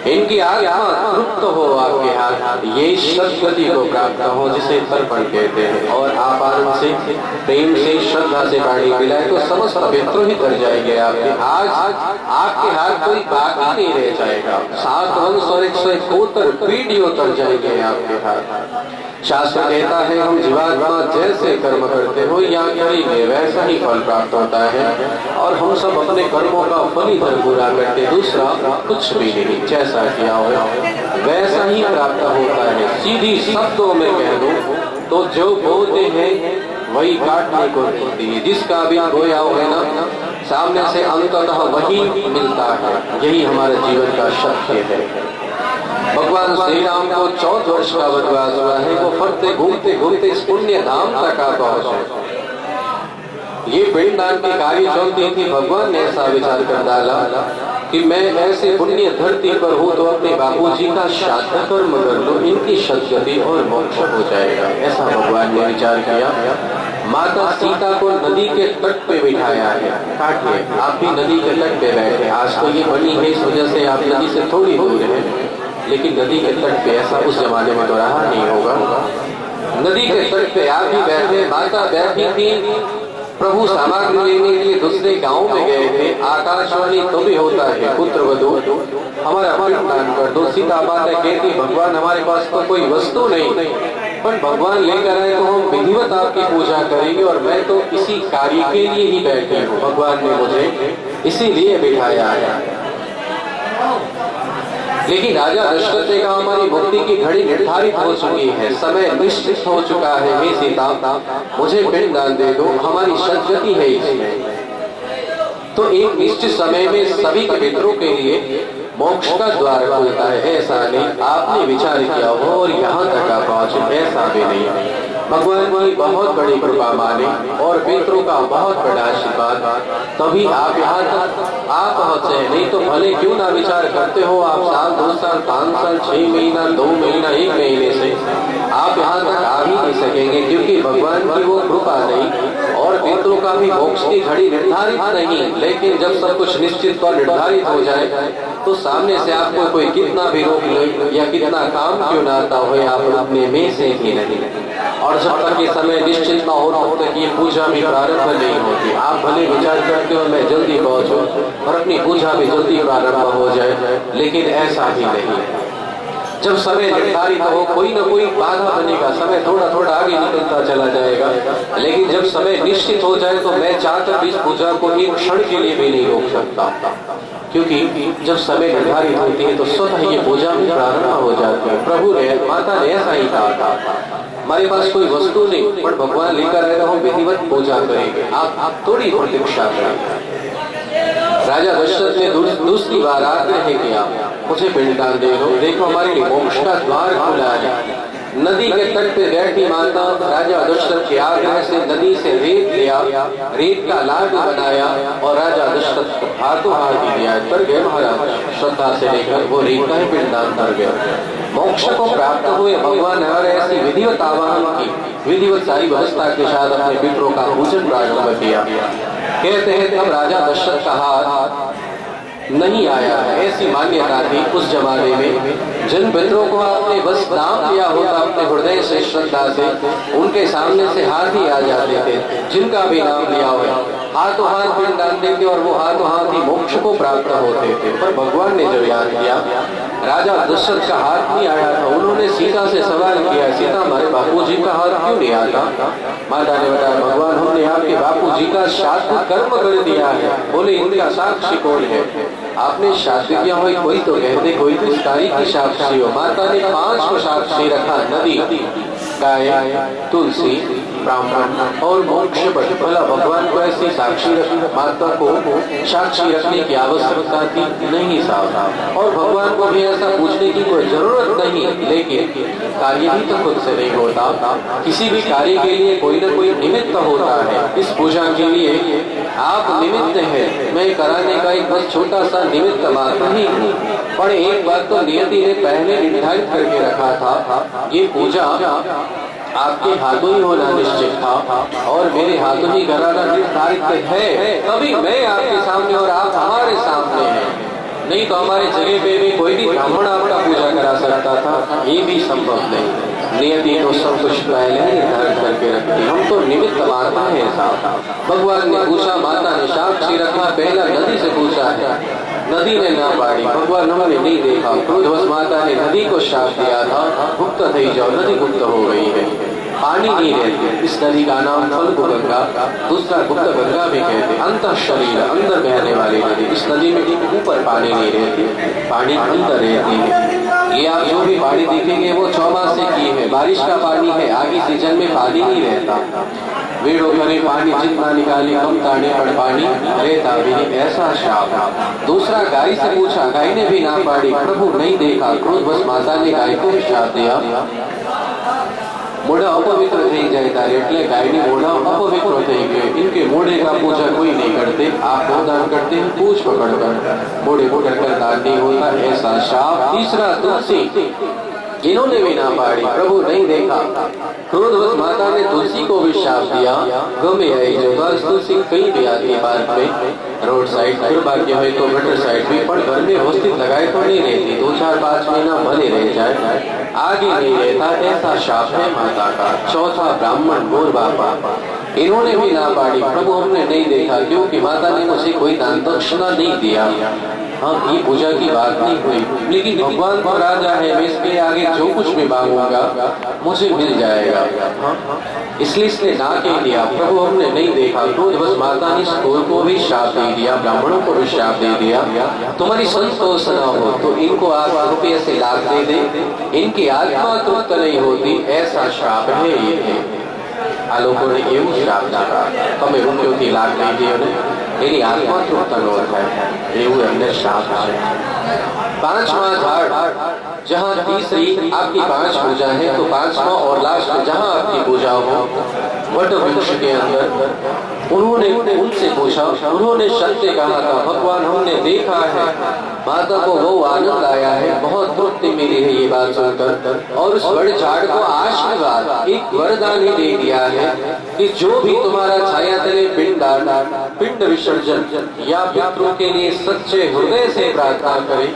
इनकी आत्मा तृप्त हो आपके हाथ ये सद्गति को प्राप्त हो जिसे तर्पण कहते हैं और आप आनंद से प्रेम से श्रद्धा से पानी पिलाए तो समस्त पितृ ही तर जाएंगे आपके आज आपके हाथ कोई बाकी नहीं रह जाएगा 7 वंश और 171 पीढ़ियों तर जाएंगे आपके हाथ शास्त्र कहता है हम जीवात्मा जैसे कर्म करते हो या करेंगे वैसा ही फल प्राप्त होता है और हम सब अपने कर्मों का फल ही पूरा करते दूसरा कुछ भी नहीं जैसा किया हो वैसा ही प्राप्त होता है सीधी शब्दों में कह दो तो जो बोते हैं वही काटने को मिलती है जिसका भी बोया है ना सामने से अंततः वही मिलता है यही हमारे जीवन का सत्य है भगवान श्री राम को 14 वर्ष का वनवास हुआ है वो फरते घूमते घूमते इस पुण्य धाम तक आ पहुंचे ये पिंडदान की कार्य चलती थी भगवान ने ऐसा विचार कर डाला कि मैं ऐसे पुण्य धरती पर हूँ तो अपने बापूजी का श्राद्ध कर्म कर लो इनकी सद्गति और मोक्ष हो जाएगा ऐसा भगवान ने विचार किया माता सीता को नदी के तट पे बिठाया है काटिए आप भी नदी के तट पे बैठे आज तो ये बनी है इस वजह से आप नदी से थोड़ी दूर है लेकिन नदी के तट पे ऐसा उस जमाने में तो रहा नहीं होगा नदी के तट पे आप भी बैठे माता बैठी थी प्रभु सामग्री लेने के लिए दूसरे गांव में गए थे आकाशवाणी तो भी होता है पुत्र वधू हमारा पिंडदान कर दो सीता माता कहती भगवान हमारे पास तो कोई वस्तु नहीं पर भगवान लेकर आए तो हम विधिवत आपकी पूजा करेंगे और मैं तो इसी कार्य के लिए ही बैठे हूँ भगवान ने मुझे इसीलिए बिठाया है लेकिन राजा दशरथ ने कहा हमारी मुक्ति की घड़ी निर्धारित हो चुकी है, समय निश्चित हो चुका है, हे सीता मुझे पिंडदान दे दो, हमारी सदगति है इसमें। तो एक निश्चित समय में सभी के मित्रों के लिए मोक्ष का द्वार खुलता है, ऐसा नहीं आपने विचार किया हो और यहाँ तक आप पहुंचे, ऐसा भी नहीं। भगवान की बहुत बड़ी कृपा माने और पितरों का बहुत बड़ा आशीर्वाद, तभी आप यहाँ तक आप पहुंचे। नहीं तो भले क्यों ना विचार करते हो आप साल 2 साल 5 साल 6 महीना 2 महीना 1 महीने से आप यहाँ तक आ ही नहीं सकेंगे, क्योंकि भगवान की वो कृपा नहीं और पितरों का भी मोक्ष की घड़ी निर्धारित नहीं। लेकिन जब सब कुछ निश्चित और निर्धारित हो जाए तो सामने से आपको कोई कितना भी रोक ले या कितना काम क्यों ना आता हो, आप अपने में से ही नहीं। और जब तक ये समय निश्चित ना हो तब तक ये पूजा भी प्रारंभ नहीं होती। आप भले विचार करते हो मैं जल्दी पहुंचूं और अपनी पूजा भी जल्दी प्रारंभ हो जाए, लेकिन ऐसा भी नहीं। जब समय निर्धारित हो कोई ना कोई बाधा बनेगा, समय थोड़ा थोड़ा आगे निकलता चला जाएगा, लेकिन जब समय निश्चित हो जाए तो मैं चाहकर इस पूजा को एक क्षण के लिए भी नहीं रोक सकता, क्योंकि जब समय निर्धारित होती है तो स्वतः ये पूजा भी प्रारंभ हो जाती है। प्रभु ने माता ने ऐसा ही कहा था, हमारे पास कोई वस्तु नहीं पर भगवान लेकर आए, हम विधिवत पूजा करेंगे, आप थोड़ी प्रतीक्षा करेंगे। राजा दशरथ ने दूसरी बार आग्रह किया, मुझे पिंडदान दे दो, देखो हमारे लिए मोक्ष का द्वार खुला है। नदी के तट पे बैठी माता राजा दशरथ के आग्रह से नदी से रेत लिया, रेत का लाडू बनाया और राजा दशरथ को हाथों हाथ दिया, तर गए महाराज श्रद्धा से लेकर वो रेत का ही पिंडदान कर गया। मोक्ष को प्राप्त हुए भगवान ने ऐसी विधिवत आवाहन की, विधिवत सारी व्यवस्था के साथ अपने पितरों का पूजन प्रारंभ किया। कहते हैं तब राजा दशरथ का हाथ नहीं आया, ऐसी मान्यता थी उस जमाने में। जिन पितरों को आपने बस नाम लिया होता अपने हृदय से श्रद्धा से, उनके सामने से हाथ ही आ जाते थे। जिनका भी नाम लिया हो हाथों हाथ पिंडदान देते और वो हाथों हाथ ही मोक्ष को प्राप्त होते थे। पर भगवान ने जब याद किया राजा दशरथ का हाथ नहीं आया था, उन्होंने सीता से सवाल किया, सीता हमारे बापूजी का हाथ क्यों नहीं आता? माता ने बताया, भगवान हमने आपके बापूजी का श्राद्ध कर्म कर दिया है। बोले इनका साक्षी कौन है? आपने श्राद्ध किया हो कोई तो कहते, कोई तो इस तारीख की साक्षी हो। माता ने 5 को साक्षी रखा, नदी, गाय, तुलसी, ब्राह्मण और मोक्ष। भला भगवान को ऐसी साक्षी माता को साक्षी रखने की आवश्यकता थी नहीं साहब, और भगवान को भी ऐसा पूछने की कोई जरूरत नहीं। लेकिन कार्य भी तो खुद से नहीं होता, किसी भी कार्य के लिए कोई ना कोई निमित्त होता है। इस पूजा के लिए आप निमित्त हैं, मैं कराने का एक बस छोटा सा निमित्त मात्र ही हूँ। पर एक बात तो नियति ने पहले निर्धारित करके रखा था, ये पूजा आपके हाथों ही होना निश्चित था और मेरे हाथों ही कराना निर्धारित है। तभी मैं आपके सामने और आप हमारे सामने हैं, नहीं तो हमारे जगह पे भी कोई भी ब्राह्मण आपका पूजा करा सकता था, ये भी संभव नहीं। नियति तो सब कुछ पहले ही निर्धारित करके रखती, हम तो निमित्त मात्र हैं साहब। भगवान ने पूछा, माता ने साक्षी रखा, पहला नदी से पूछा है, नदी ने ना पाड़ी, भगवान हमने नहीं देखा। क्रोधवश माता ने नदी को श्राप दिया था, गुप्त थी जाओ, नदी गुप्त हो गई है, पानी नहीं रहती। इस नदी का नाम फल्गु गंगा, दूसरा गुप्त गंगा भी कहते, अंतर शरीर अंदर बहने वाली नदी। इस नदी में ऊपर पानी नहीं रहती, पानी अंदर रहती है। ये आप जो भी पानी देखेंगे वो चौमासे की है, बारिश का पानी है, आगे सीजन में पानी नहीं रहता। वेड़ो करे पानी जितना निकाले कम ताने पर पानी रहता भी नहीं, ऐसा श्राप। दूसरा गाय से पूछा, गाय ने भी ना पाड़ी, प्रभु नहीं देखा। क्रोधवश माता ने गाय को श्राप दिया, मोढ़ा अपवित्र થઈ જાય ત્યારે, એટલે ગાયની મોઢા अपवित्र થઈ ગયો। इनके मोढ़े का पूजा कोई नहीं करते, आप दान करते हैं पूछ पकड़कर, मोढ़े पकड़कर दान नहीं होता, ऐसा श्राप। तीसरा तुलसी, इन्होंने भी ना पाड़ी, प्रभु नहीं देखा। क्रोधवश माता ने तुलसी को भी श्राप दिया, गमे आई जो बस तुलसी कहीं भी आती है पार्क में, रोड साइड, दुर्भाग्य हो तो गटर साइड भी, पर घर में व्यवस्थित लगाए तो नहीं रहती, 2-4-5 महीना भले रह जाए, आगे नहीं रहता, ऐसा श्राप है माता का। चौथा ब्राह्मण गोर बाबा, इन्होंने भी ना पाड़ी, प्रभु हमने नहीं देखा, क्योंकि माता ने मुझे कोई दान दक्षिणा नहीं दिया। हाँ, ये पूजा की बात नहीं हुई, लेकिन भगवान तो राजा है, मैं इसके आगे जो कुछ भी मांगूंगा मुझे मिल जाएगा। हाँ, इसलिए इसने ना कह दिया। प्रभु हमने नहीं देखा तो बस माता ने स्कूल को भी श्राप दे दिया, ब्राह्मणों को भी श्राप दे दिया, तुम्हारी संतोष न हो तो इनको आप रुपये से लाख दे दे, इनकी आत्मा तृप्त नहीं होती, ऐसा श्राप है ये। आ लोगों ने એવું શ્રાપ દીધા, તમે રૂપિયોથી લાભ લઈ દો ને એની આત્મા તૃપ્ત ન થાય, એવું એમને શ્રાપ છે। पांचवा झाड़, जहाँ तीसरी आपकी 5 पूजा है तो 5वां और लास्ट जहाँ आपकी पूजा हो वट वृक्ष के अंदर उन्होंने उनसे पूछा, उन्होंने सत्य कहा था, भगवान हमने देखा है, माता को वो आनंद आया है, बहुत तृप्ति मिली है ये बात सुनकर, और उस बड़े झाड़ को आशीर्वाद एक वरदान ही दे दिया है कि जो भी तुम्हारा छाया तले पिंड विसर्जन या पितरों के लिए सच्चे हृदय से प्रार्थना करे,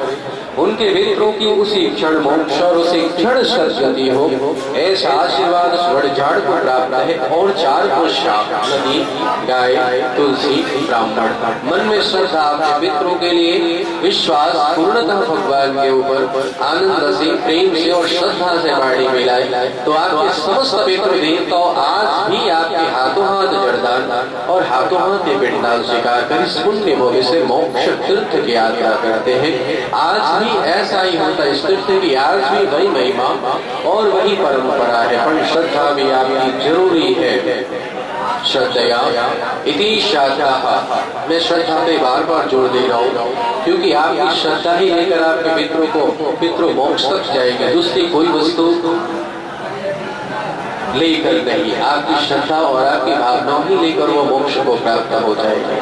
उनके मित्रों की उसी क्षण मोक्ष और उसी क्षण सद्गति हो, ऐसा आशीर्वाद स्वर झाड़ को प्राप्त है। और 4 को श्राप, नदी, गाय, तुलसी, ब्राह्मण। मन में श्रद्धा, अपने मित्रों के लिए विश्वास, पूर्णतः भगवान के ऊपर आनंद से, प्रेम से और श्रद्धा से बाड़ी मिलाए तो आपके समस्त पितृ देवता आज भी आपके हाथों हाथ जड़दान और हाथों हाथ पिंडदान स्वीकार कर इस पुण्य भोगे से मोक्ष तीर्थ की यात्रा करते हैं। आज ऐसा ही होता है इस तीर्थ की, आज भी वही महिमा और वही परंपरा है, पर श्रद्धा भी आपकी जरूरी है। श्रद्धया इति श्रद्धा, मैं श्रद्धा पे बार बार जोर दे रहा हूँ क्योंकि आपकी श्रद्धा ही लेकर आपके पितरों मोक्ष तक जाएंगे, दूसरी कोई वस्तु लेकर नहीं, आपकी श्रद्धा और आपकी भावना ही लेकर वो मोक्ष को प्राप्त हो जाएगा।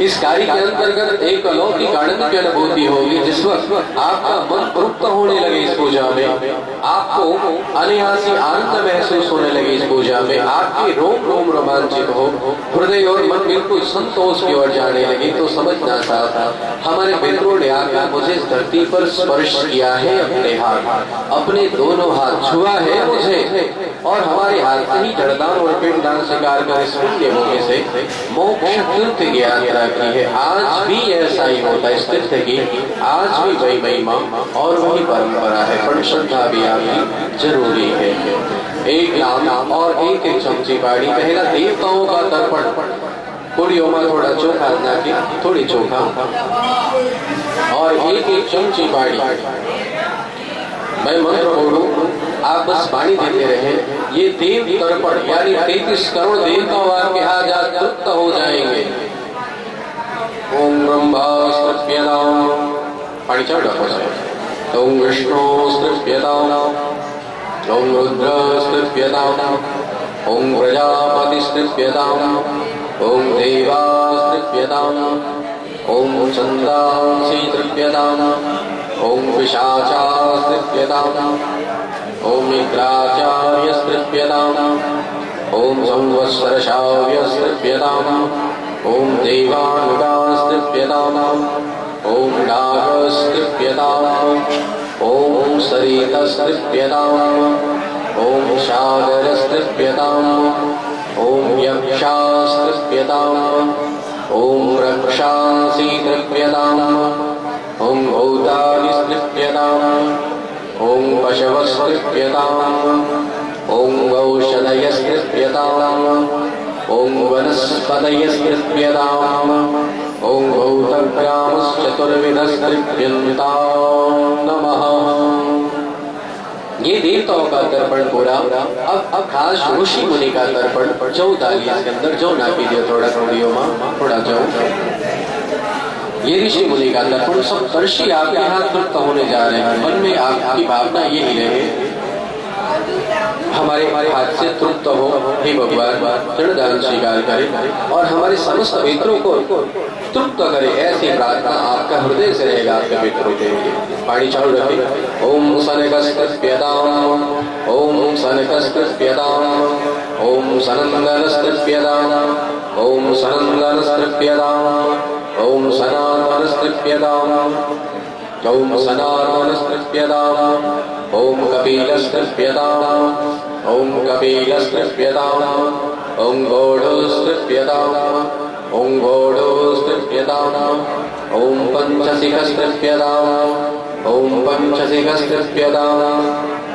इस कार्य के अंतर्गत एक अलौकिक आनंद की अनुभूति होगी। जिस वक्त आपका मन तृप्त होने लगे इस पूजा में, आपको अनायासी आनंद महसूस होने लगे इस पूजा में, आपके रोम रोम रोमांचित हो, हृदय और मन बिल्कुल संतोष की ओर जाने लगे, तो समझना साथ हमारे पितरों ने आकर मुझे इस धरती पर स्पर्श किया है, अपने हाथ, अपने दोनों हाथ छुआ है मुझे, और हमारे हाथ से ही जड़दान और पिंडदान स्वीकार कर इस पुण्य भोगे से मोक्ष तीर्थ की यात्रा की है। आज भी ऐसा ही होता है इस तीर्थ की, आज भी वही महिमा और वही परंपरा है, पर श्रद्धा भी आपकी जरूरी है। एक नाम और एक चमची पानी, पहला देवताओं का तर्पण, पूड़ियों में थोड़ा चोखा नाखी, थोड़ी चोखा और एक चमची पानी, मैं मंत्र बोलूं आप बस पानी देते रहे, ये देव तर्पण यानी 33 करोड़ देवताओं आपके हाथ आज तृप्त हो जाएंगे। ओम ब्रह्मास्त्रप्यताम्, पानी चढ़ ओम विष्णुस्त्रप्यताम्, ओम रुद्रस्त्रप्यताम्, ओम प्रजापतिस्त्रप्यताम्, ओम देवास्त्रप्यताम्, ओम चंद्रांसीत्रप्यताम्, ओम पिशाचास्त्रप्यताम्, ओम मित्राचार्यस्त्रप्यताम्, ओम संवत्सरशाव्यस्त्रप्यताम्, ओम देवानुगास्त्रप्यताम्, ओम नागस्त्रप्यताम्, ओम सरितस्त्रप्यताम्, ओम सागरस्त्रप्यताम्, ओम यक्षास्त्रप्यताम्, ओम रक्षांसीत्रप्यताम्, ओम भूतानिस्त्रप्यताम्, ओम पशवस्त्रप्यताम्, ओम गौषधयस्त्रप्यताम्, ओम वनस्पतयस्त्रप्यताम्, ओम भूतग्रामश्चतुर्विधस्त्रप्यन्ताम् नमः। ये देवताओं का तर्पण पूरा। अब खास ऋषि मुनि का तर्पण 44 के अंदर जो ना कीजिए, थोड़ा थोड़ियों में थोड़ा जाओ, ये ऋषि मुनि का तर्पण सब ऋषि आपके हाथ तृप्त होने जा रहे हैं। मन में आपकी भावना यही रहे, हमारे हाथ से तृप्त हो, हे भगवान तृणदान स्वीकार करे और हमारे समस्त मित्रों को तृप्त करे, ऐसी प्रार्थना आपका हृदय से रहेगा आपके मित्रों के लिए। पानी चालू रखे। ओम सनकस्त्रप्यताम्, ओम सनकस्त्रप्यताम्, ओम सनन्दनस्त्रप्यताम्, ओम सनन्दनस्त्रप्यताम्, ओम सनातनस्त्रप्यताम्, ओम सनातनस्त्रप्यताम्, ओम कपिलस्त्रप्यताम्, ओम कपिलस्त्रप्यताम्, ओम घोड़ोस्त्रप्यताम्, ओम घोड़ोस्त्रप्यताम्, ओम पंचसिकस्तृप्यताम् ओम पंचसिकस्तृप्यताम्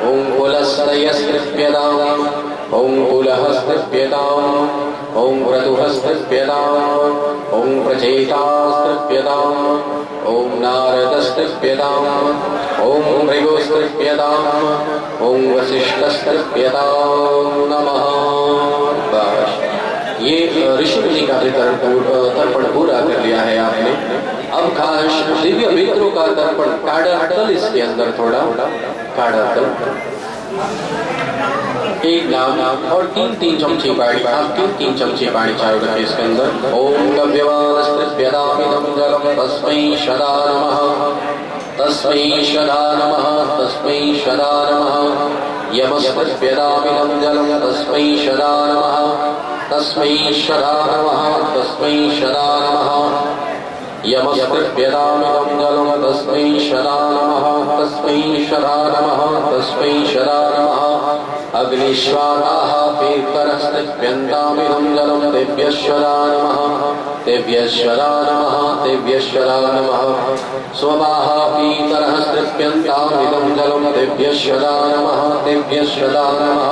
ओम कुलस्तयस्तृप्यताम् ओम कुलहस्तृप्यताम् ओम क्रतुहस्तृप्यताम् ओम प्रचेतास्तृप्यताम् ओम नारदस्तृप्यताम् ओम भृगुस्तृप्यताम् ओम वसिष्ठस्तृप्यताम् नमः। ये ऋषि मुनि का तर्पण पूरा कर लिया है आपने। अब खास दिव्य मित्रों का तर्पण काढ़ा तल, इसके अंदर थोड़ा काढ़ा तल, एक नाम और तीन चमचे पानी, आप तीन चमचे पानी चारों रखे इसके अंदर। ओम गव्यवानस्तृप्यतामिदं जलं तस्मै सदा नमः तस्मै सदा नमः तस्मै सदा नमः। यमस्तृप्यतामिदं जलं तस्मै सदा नमः तस्मै सदा नमः तस्मै सदा नमः। यमस्तृप्यतामिदं जलं तस्मै सदा नमः तस्मै सदा नमः तस्मै सदा नमः। अग्निश्वाताः पीतरस्तृप्यन्तामिदं जलं तेभ्यः सदा नमः तेभ्यः सदा नमः तेभ्यः सदा नमः। स्ववाहा पीतरः तृप्यन्तामिदं जलं तेभ्यः सदा नमः तेभ्यः सदा नमः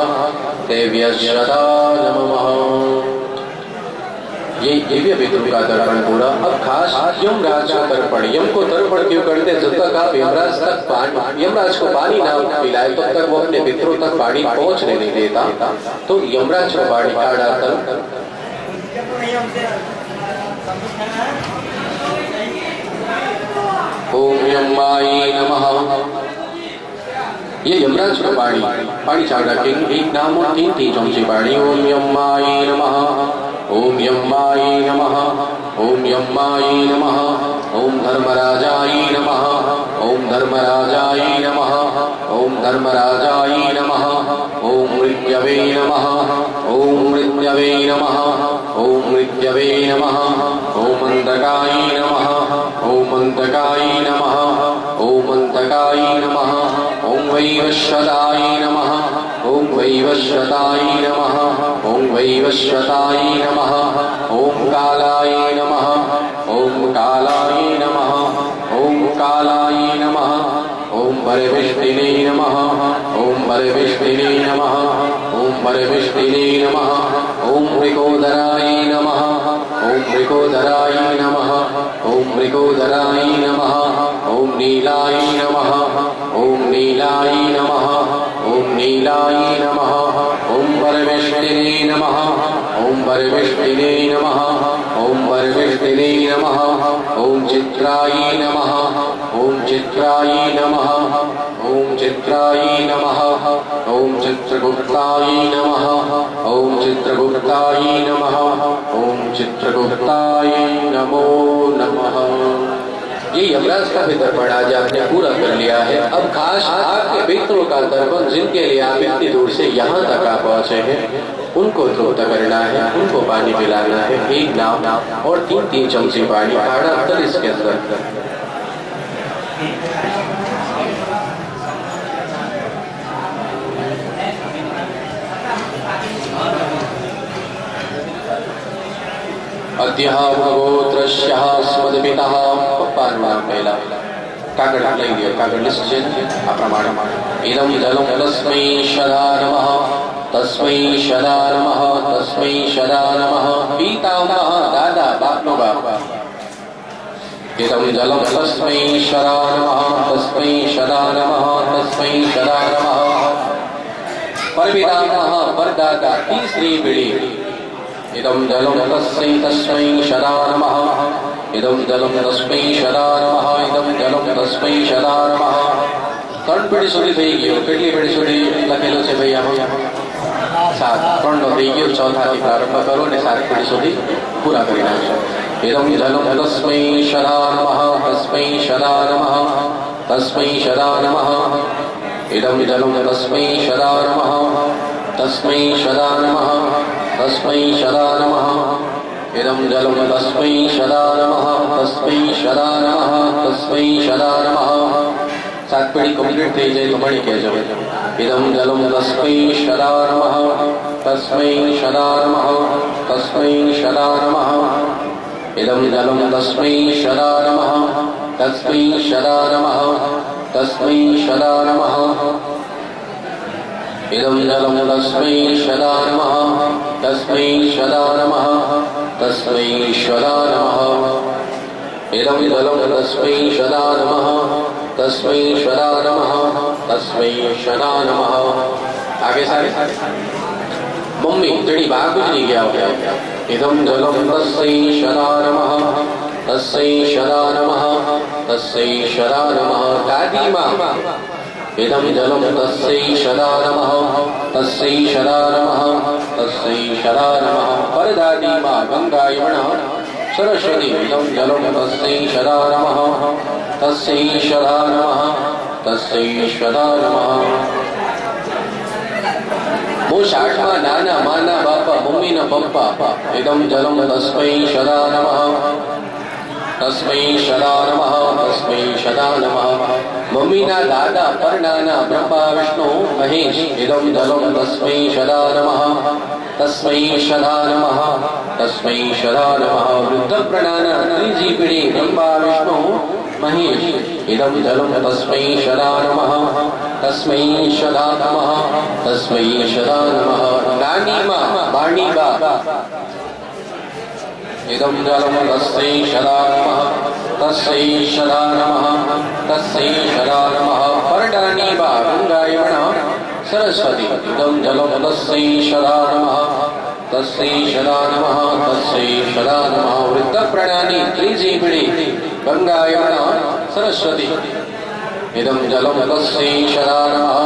तेभ्यः सदा नमः। ये दिव्य पितरों का तर्पण पूरा। अब खास यमराज का तर्पण। यम को तर्पण क्यों करते? जब तक आप यमराज को पानी ना पिलाए तब तक वो अपने पितरों तक पानी पहुंचने नहीं देता। तो यमराज को पानी काढ़ा तल। ओम यमाय नमः। ये यमराज को पानी चाड़ रखेंगे, एक नाम और तीन चमचे पानी। ओम यमाय नमः ओम यमाय नमः ओम यमाय नमः ओम धर्मराजाय नमः ओम धर्मराजाय नमः ओम धर्मराजाय नमः ओम मृत्यवे नमः ओम मृत्यवे नमः ओम मृत्यवे नमः ओम अंधकाय नमः ओम अंधकाय नमः ओम अंधकाय नमः ओम वैवस्वताय नमः ओम वैवस्वताय नमः ओम वैवस्वताय नमः ओम कालाय नमः ओम कालाय नमः ओम कालाय नमः ओम परविष्टिने नमः ओम परविष्टिने नमः ओम परविष्टिने नमः ओम मृगोदराय नमः ओम मृगोदराय नमः ओम मृगोदराय नमः ओम नीलाय नमः ओम नीलाय नमः ओम नीलाय नमः ओम परविष्टिने नमः ओम परविष्टिने नमः ओम परविष्टिने नमः ओम चित्राय नमः ओम चित्राय नमः ओम चित्राय नमः ओम चित्रगुप्ताय नमः ओम चित्रगुप्ताय नमः ओम चित्रगुप्ताय नमो नमः। ये यमराज का भी तर्पण आज आपने पूरा कर लिया है। अब खास आपके पितरों का तर्पण, जिनके लिए आप इतनी दूर से यहाँ तक आ पहुंचे हैं, उनको तृप्त करना है, उनको पानी पिलाना है। एक नाम और तीन चमचे पानी काढ़ा तल इसके अंदर। अद्यः भगोत्रस्यः स्मदपितः पप्पानुनाम पहला कागड़ लग दिया, कागड़ लिस्ट अप्रमाण। इदं जलं तस्मै सदा नमः तस्मै सदा नमः तस्मै सदा नमः। पितामह दादा बापनो बाप। इदं जलं तस्मै सदा नमः तस्मै सदा नमः तस्मै सदा नमः। परपितामह परदादा तीसरी पीढ़ी। इदं जलं तस्मै सदा नमः इदं जलं तस्मै सदा नमः इदं जलं तस्मै सदा नमः। 3 પેઢી સુધી થઈ ગયો। કેટલી પેઢી સુધી લખેલું છે ભાઈ આમાં? 7। 3 થઈ ગયો, ચોથાથી પ્રારંભ કરો અને 7 પેઢી સુધી પૂરા કરી નાખશો। इदं जलं तस्मै सदा नमः तस्मै सदा नमः तस्मै सदा नमः। इदं जलं तस्मै सदा नमः तस्मै सदा नमः तस्मै सदा नमः। इदं जलं तस्मै सदा नमः तस्मै सदा नमः तस्मै सदा नमः। 7 પેઢી કમ્પ્લીટ થઈ જાય તો મળી કહેજો। इदं जलं तस्मै सदा नमः तस्मै सदा नमः तस्मै सदा नमः। इदं जलं तस्मै सदा नमः तस्मै सदा नमः तस्मै सदा नमः इदं जलं तस्मै सदा नमः तस्मै सदा नमः तस्मै सदा नमः इदं जलं तस्मै सदा नमः तस्मै सदा नमः तस्मै सदा नमः। आगे सारे मम्मी तेरी बात कुछ नहीं किया हो गया। इदं जलं तस्मै सदा नमः तस्मै सदा नमः तस्मै सदा नमः। दादी माँ इदं जलं तस्मै सदा नमः तस्मै सदा नमः तस्मै सदा नमः। परदादी माँ गंगा यमुना सरस्वती इदं जलं तस्मै सदा नमः तस्मै सदा नमः तस्मै सदा नमः। वो साठमा नाना माना बापा मम्मी न पप्पा इदं जलं तस्मै सदा नमः तस्मै सदा नमः तस्मै सदा नमः। मम्मी ना दादा पर नाना ब्रह्मा विष्णु महेश इदं जलं तस्मै सदा नमः तस्मै सदा नमः तस्मै सदा नमः। वृद्ध प्रणाना त्रिजी पीढ़ी ब्रह्मा विष्णु महेश इदं जलं तस्मै सदा नमः तस्मै सदा नमः तस्मै सदा नमः। नानी माँ बाणी बा इदं जलं तस्मै सदा नमः तस्मै सदा नमः तस्मै सदा नमः। परडानी बा गंगा यमुना सरस्वती इदं जलं तस्मै सदा नमः तस्मै सदा नमः तस्मै सदा नमः। वृद्ध प्रणानी त्रिजी पीढ़ी गंगा यमुना सरस्वती इदं जलं तस्मै सदा नमः।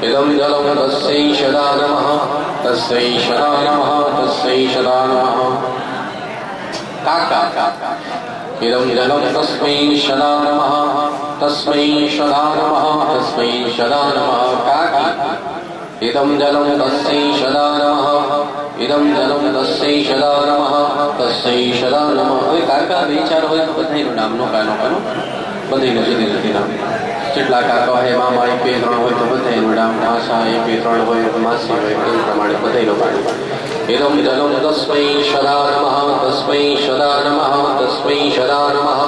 इदं जलं तस्मै सदा नमः तस्मै सदा नमः तस्मै सदा नमः। काका इदं जलं तस्मै सदा नमः तस्मै सदा नमः तस्मै सदा नमः। काकी इदं जलं तस्मै सदा नमः इदं जलं तस्मै सदा नमः तस्मै सदा नमः। काका विचार હોય તો બધાયનું નામ નો કાનો કાનો બધાયનું જુદી જુદી નામ જેટલા કાકા હોય મામા એક બે ત્રણ હોય તો બધાયનું નામ માસા એક બે ત્રણ હોય તો માસી હોય એ પ્રમાણે બધાયનું કાઢું। इदं जलं तस्मै सदा नमः तस्मै सदा नमः तस्मै सदा नमः।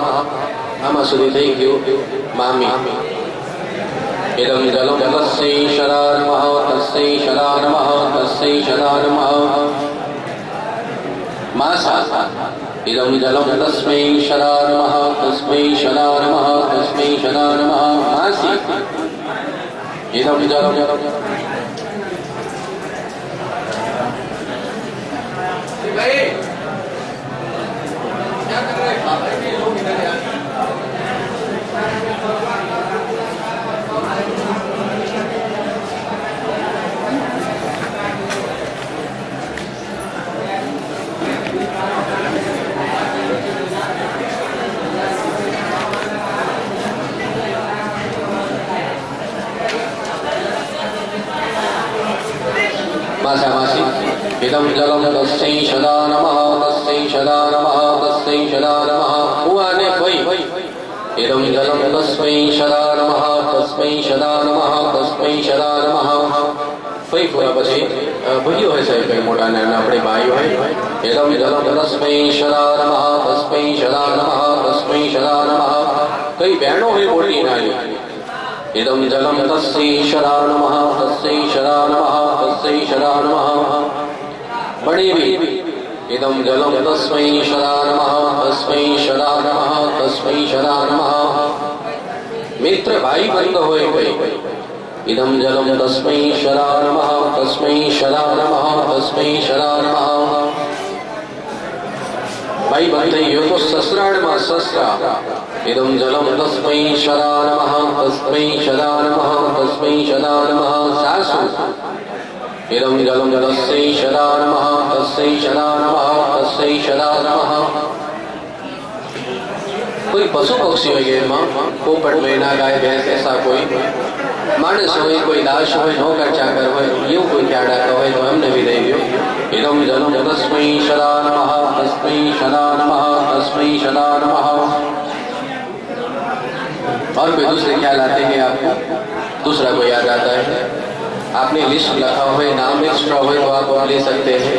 आमा सुधी થઈ ગયું મામી इदं जलं तस्मै सदा नमः तस्मै सदा नमः तस्मै सदा नमः। मासा इदं जलं तस्मै सदा नमः तस्मै सदा नमः तस्मै सदा नमः। मासी इदं जलं क्या कर रहे हैं बाबा के लोग इधर आ मासा मासी इदं जलं तस्मै सदा नमः तस्मै सदा नमः तस्मै सदा नमः। हुआ ने भाई इदं जलं तस्मै सदा नमः तस्मै सदा नमः तस्मै सदा नमः। भाई पूरा પછી ભાઈઓ હોય સાહેબ કઈ મોટા ને આપણે ભાઈ હોય इदं जलं तस्मै सदा नमः तस्मै सदा नमः तस्मै सदा नमः। कई बहनों હોય મોટી નાની इदं जलं तस्मै सदा नमः तस्मै सदा नमः तस्मै सदा नमः। बड़ी भी इदं जलं तस्मै सदा नमः तस्मै सदा नमः तस्मै सदा नमः। मित्र भाई बंद होए गए इदं जलं तस्मै सदा नमः तस्मै सदा नमः तस्मै सदा नमः। भाई बंद यो तो ससुराल में ससरा इदं जलं तस्मै सदा नमः तस्मै सदा नमः तस्मै सदा नमः। सासु इदं जलं तस्मै सदा नमः तस्मै सदा नमः तस्मै सदा नमः। कोई पशु पक्षी हो गए माँ पोपट मैना गाय भैंस ऐसा कोई मानस हो कोई दास हो नौकर चाकर हो यूं कोई क्याड़ा का हो तो हमने भी दे दियो। इदं जलं तस्मै सदा नमः तस्मै सदा नमः तस्मै सदा नमः। और कोई दूसरे ख्याल आते हैं आपको दूसरा कोई याद आता है? आपने लिस्ट लिखा हो, नाम एक्स्ट्रा हो तो आप ले सकते हैं।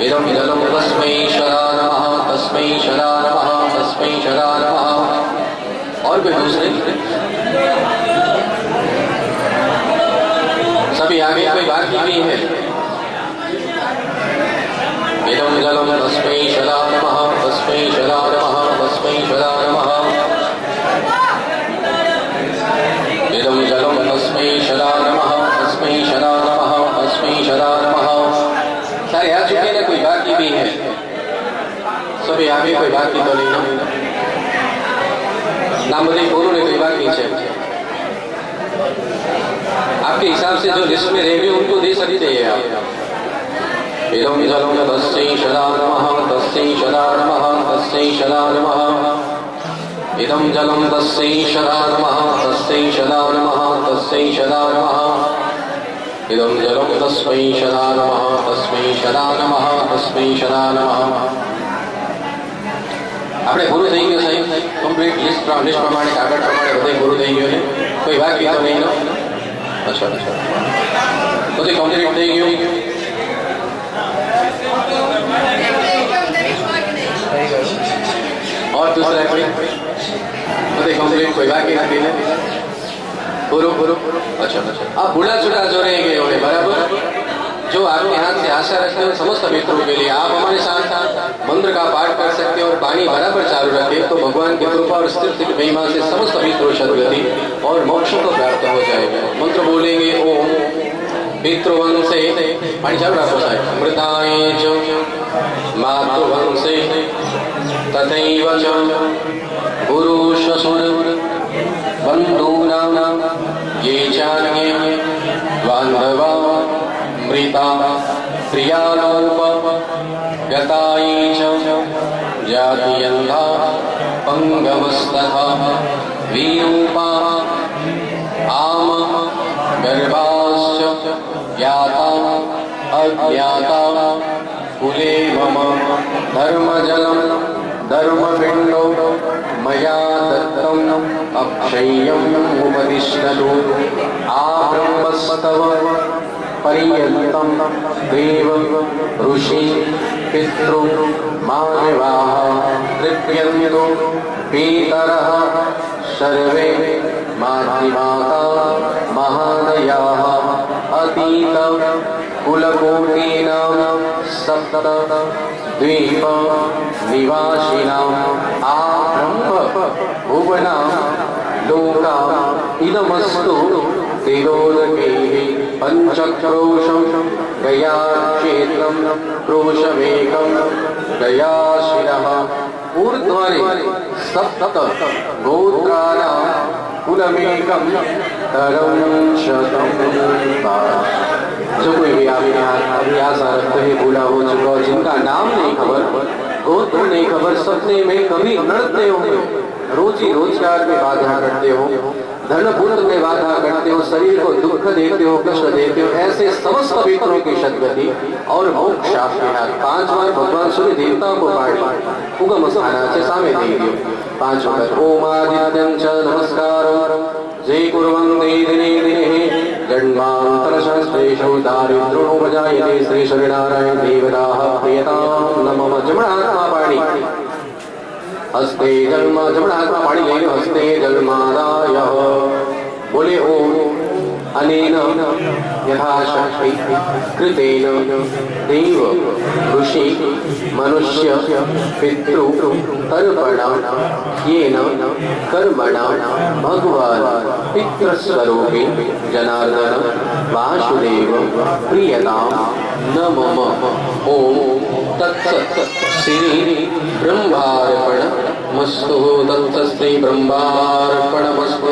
इदं जलं तस्मै ईश्वरा नमः, तस्मै ईश्वरा नमः, तस्मै ईश्वरा नमः। और कोई दूसरे? सभी आगे कोई बाकी भी है? इदं जलं तस्मै ईश्वरा नमः, तस्मै ईश्वरा नमः, तस्मै ईश्वरा नमः। इदं जलं तस्मै ईश्वरा नमः, तस्मै ईश्वरा नमः, तस्मै ईश्वरा नमः। सारे आ चुके हैं, कोई बाकी भी है? सभी आगे कोई बाकी तो नहीं ना? नाम बदली बोलो ने कोई बाकी है? आपके हिसाब से जो लिस्ट में रहेंगे उनको दे सकते हैं आप। इदं जलं तस्मै ईश्वरा नमः, तस्मै ईश्वरा नमः, तस्मै ईश्वरा नमः। इदं जलं तस्मै ईश्वरा नमः, तस्मै ईश्वरा नमः, तस्मै ईश्वरा नमः। इदं जलं तस्मै ईश्वरा नमः, तस्मै ईश्वरा नमः, तस्मै ईश्वरा नमः। આપણે પૂરું થઈ ગયું સાહેબ? કમ્પ્લીટ લિસ્ટ પ્રમાણે કાગળ પ્રમાણે બધે પૂરું થઈ ગયું ને? કોઈ બાકી તો નહીં? अच्छा બધું કમ્પ્લીટ થઈ ગયું? और दूसरा कोई? બધે કમ્પ્લીટ, કોઈ બાકી નથી ને? પૂરું? अच्छा आप बूढ़ा छूटा जो रह गए होंगे, बराबर? जो आपके हाथ से आशा रखते हो समस्त मित्रों के लिए आप हमारे साथ मंत्र का पाठ कर सकते हो और पानी बराबर चालू रखे तो भगवान की कृपा और स्थिर महिमा से समस्त मित्रों सदगति और मोक्ष को प्राप्त हो जाएगा। मंत्र बोलेंगे ओम पितृवंशे, पानी चालू रखो साहब, अमृताय च मातृवंशे तथैव च गुरुश्वशुर बन्धूनां ये चान्ये बान्धवा मृता प्रियालोप गताये च जातियन्धा पंगमस्तथा विरूपा आम गर्भाश्च ज्ञाता अज्ञाता कुले मम धर्मजलं धर्मपिण्डो मया दत्तम् अक्षय्यम् उपदिष्टतु आब्रह्मस्तव पर्यन्तं देव ऋषि पितृ मानवाः तृप्यन्तु पितरः सर्वे मातृमाता महादयाः अतीत कुलकोटीनां सप्त द्वीप निवासिनाम् आब्रह्म भुवना लोका इदमस्तु तिरोदकैः पंचक्रोशं गयाक्षेत्रं क्रोशमेकं गयाशिरः ऊर्ध्वरे सप्त गोत्राणां कुलमेकं तरं शतं। जो कोई भी अभ्यास रखते हैं भूला हो चुका हो, जिनका नाम नहीं खबर, गोत्र नहीं खबर, सपने में कभी नड़ते हो, रोजी रोजगार में बाधा करते हो, धन पुत्र में बाधा करते हो, शरीर को दुख देते हो, कष्ट देते हो, ऐसे समस्त मित्रों की सद्गति और मोक्ष आपके हाथ। 5 बार भगवान सूर्य देवताओं को पाठ उगम स्थानाचे सामे देंगे 5 बार। ओम आदित्यं च नमस्कार जय कुर्वन्ते दिने दिने जन्मान्तरशास्त्रेषु दारिद्र्योपजायते श्री सूर्यनारायण देवताः प्रियतां नमः। जमणा हाथमा पाणी हस्ते जन्म, जमणा हाथमा पाणी लेने हस्ते जन्मादाय बोले ओम अनेन यथाशक्ति कृतेन देव ऋषि मनुष्य पितृ तर्पण येन कर्मण भगवान् पितृस्वरूपे जनार्दन वासुदेव प्रियतां न मम। ओम तत्सत् श्री ब्रह्मार्पणमस्तु, तत्सत् श्री ब्रह्मार्पणमस्तु।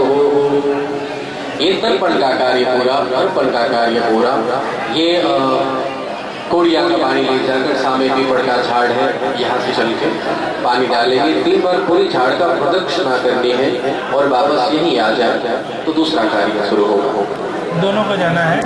ये तर्पण का कार्य पूरा, अर्पण का कार्य पूरा। ये कोड़िया का पानी ले जाकर सामने पीपड़ का झाड़ है, यहाँ से चल के पानी डालेंगे। 3 बार पूरी झाड़ का प्रदक्षिणा करनी है और वापस यहीं आ जाए तो दूसरा कार्य शुरू होगा। दोनों को जाना है।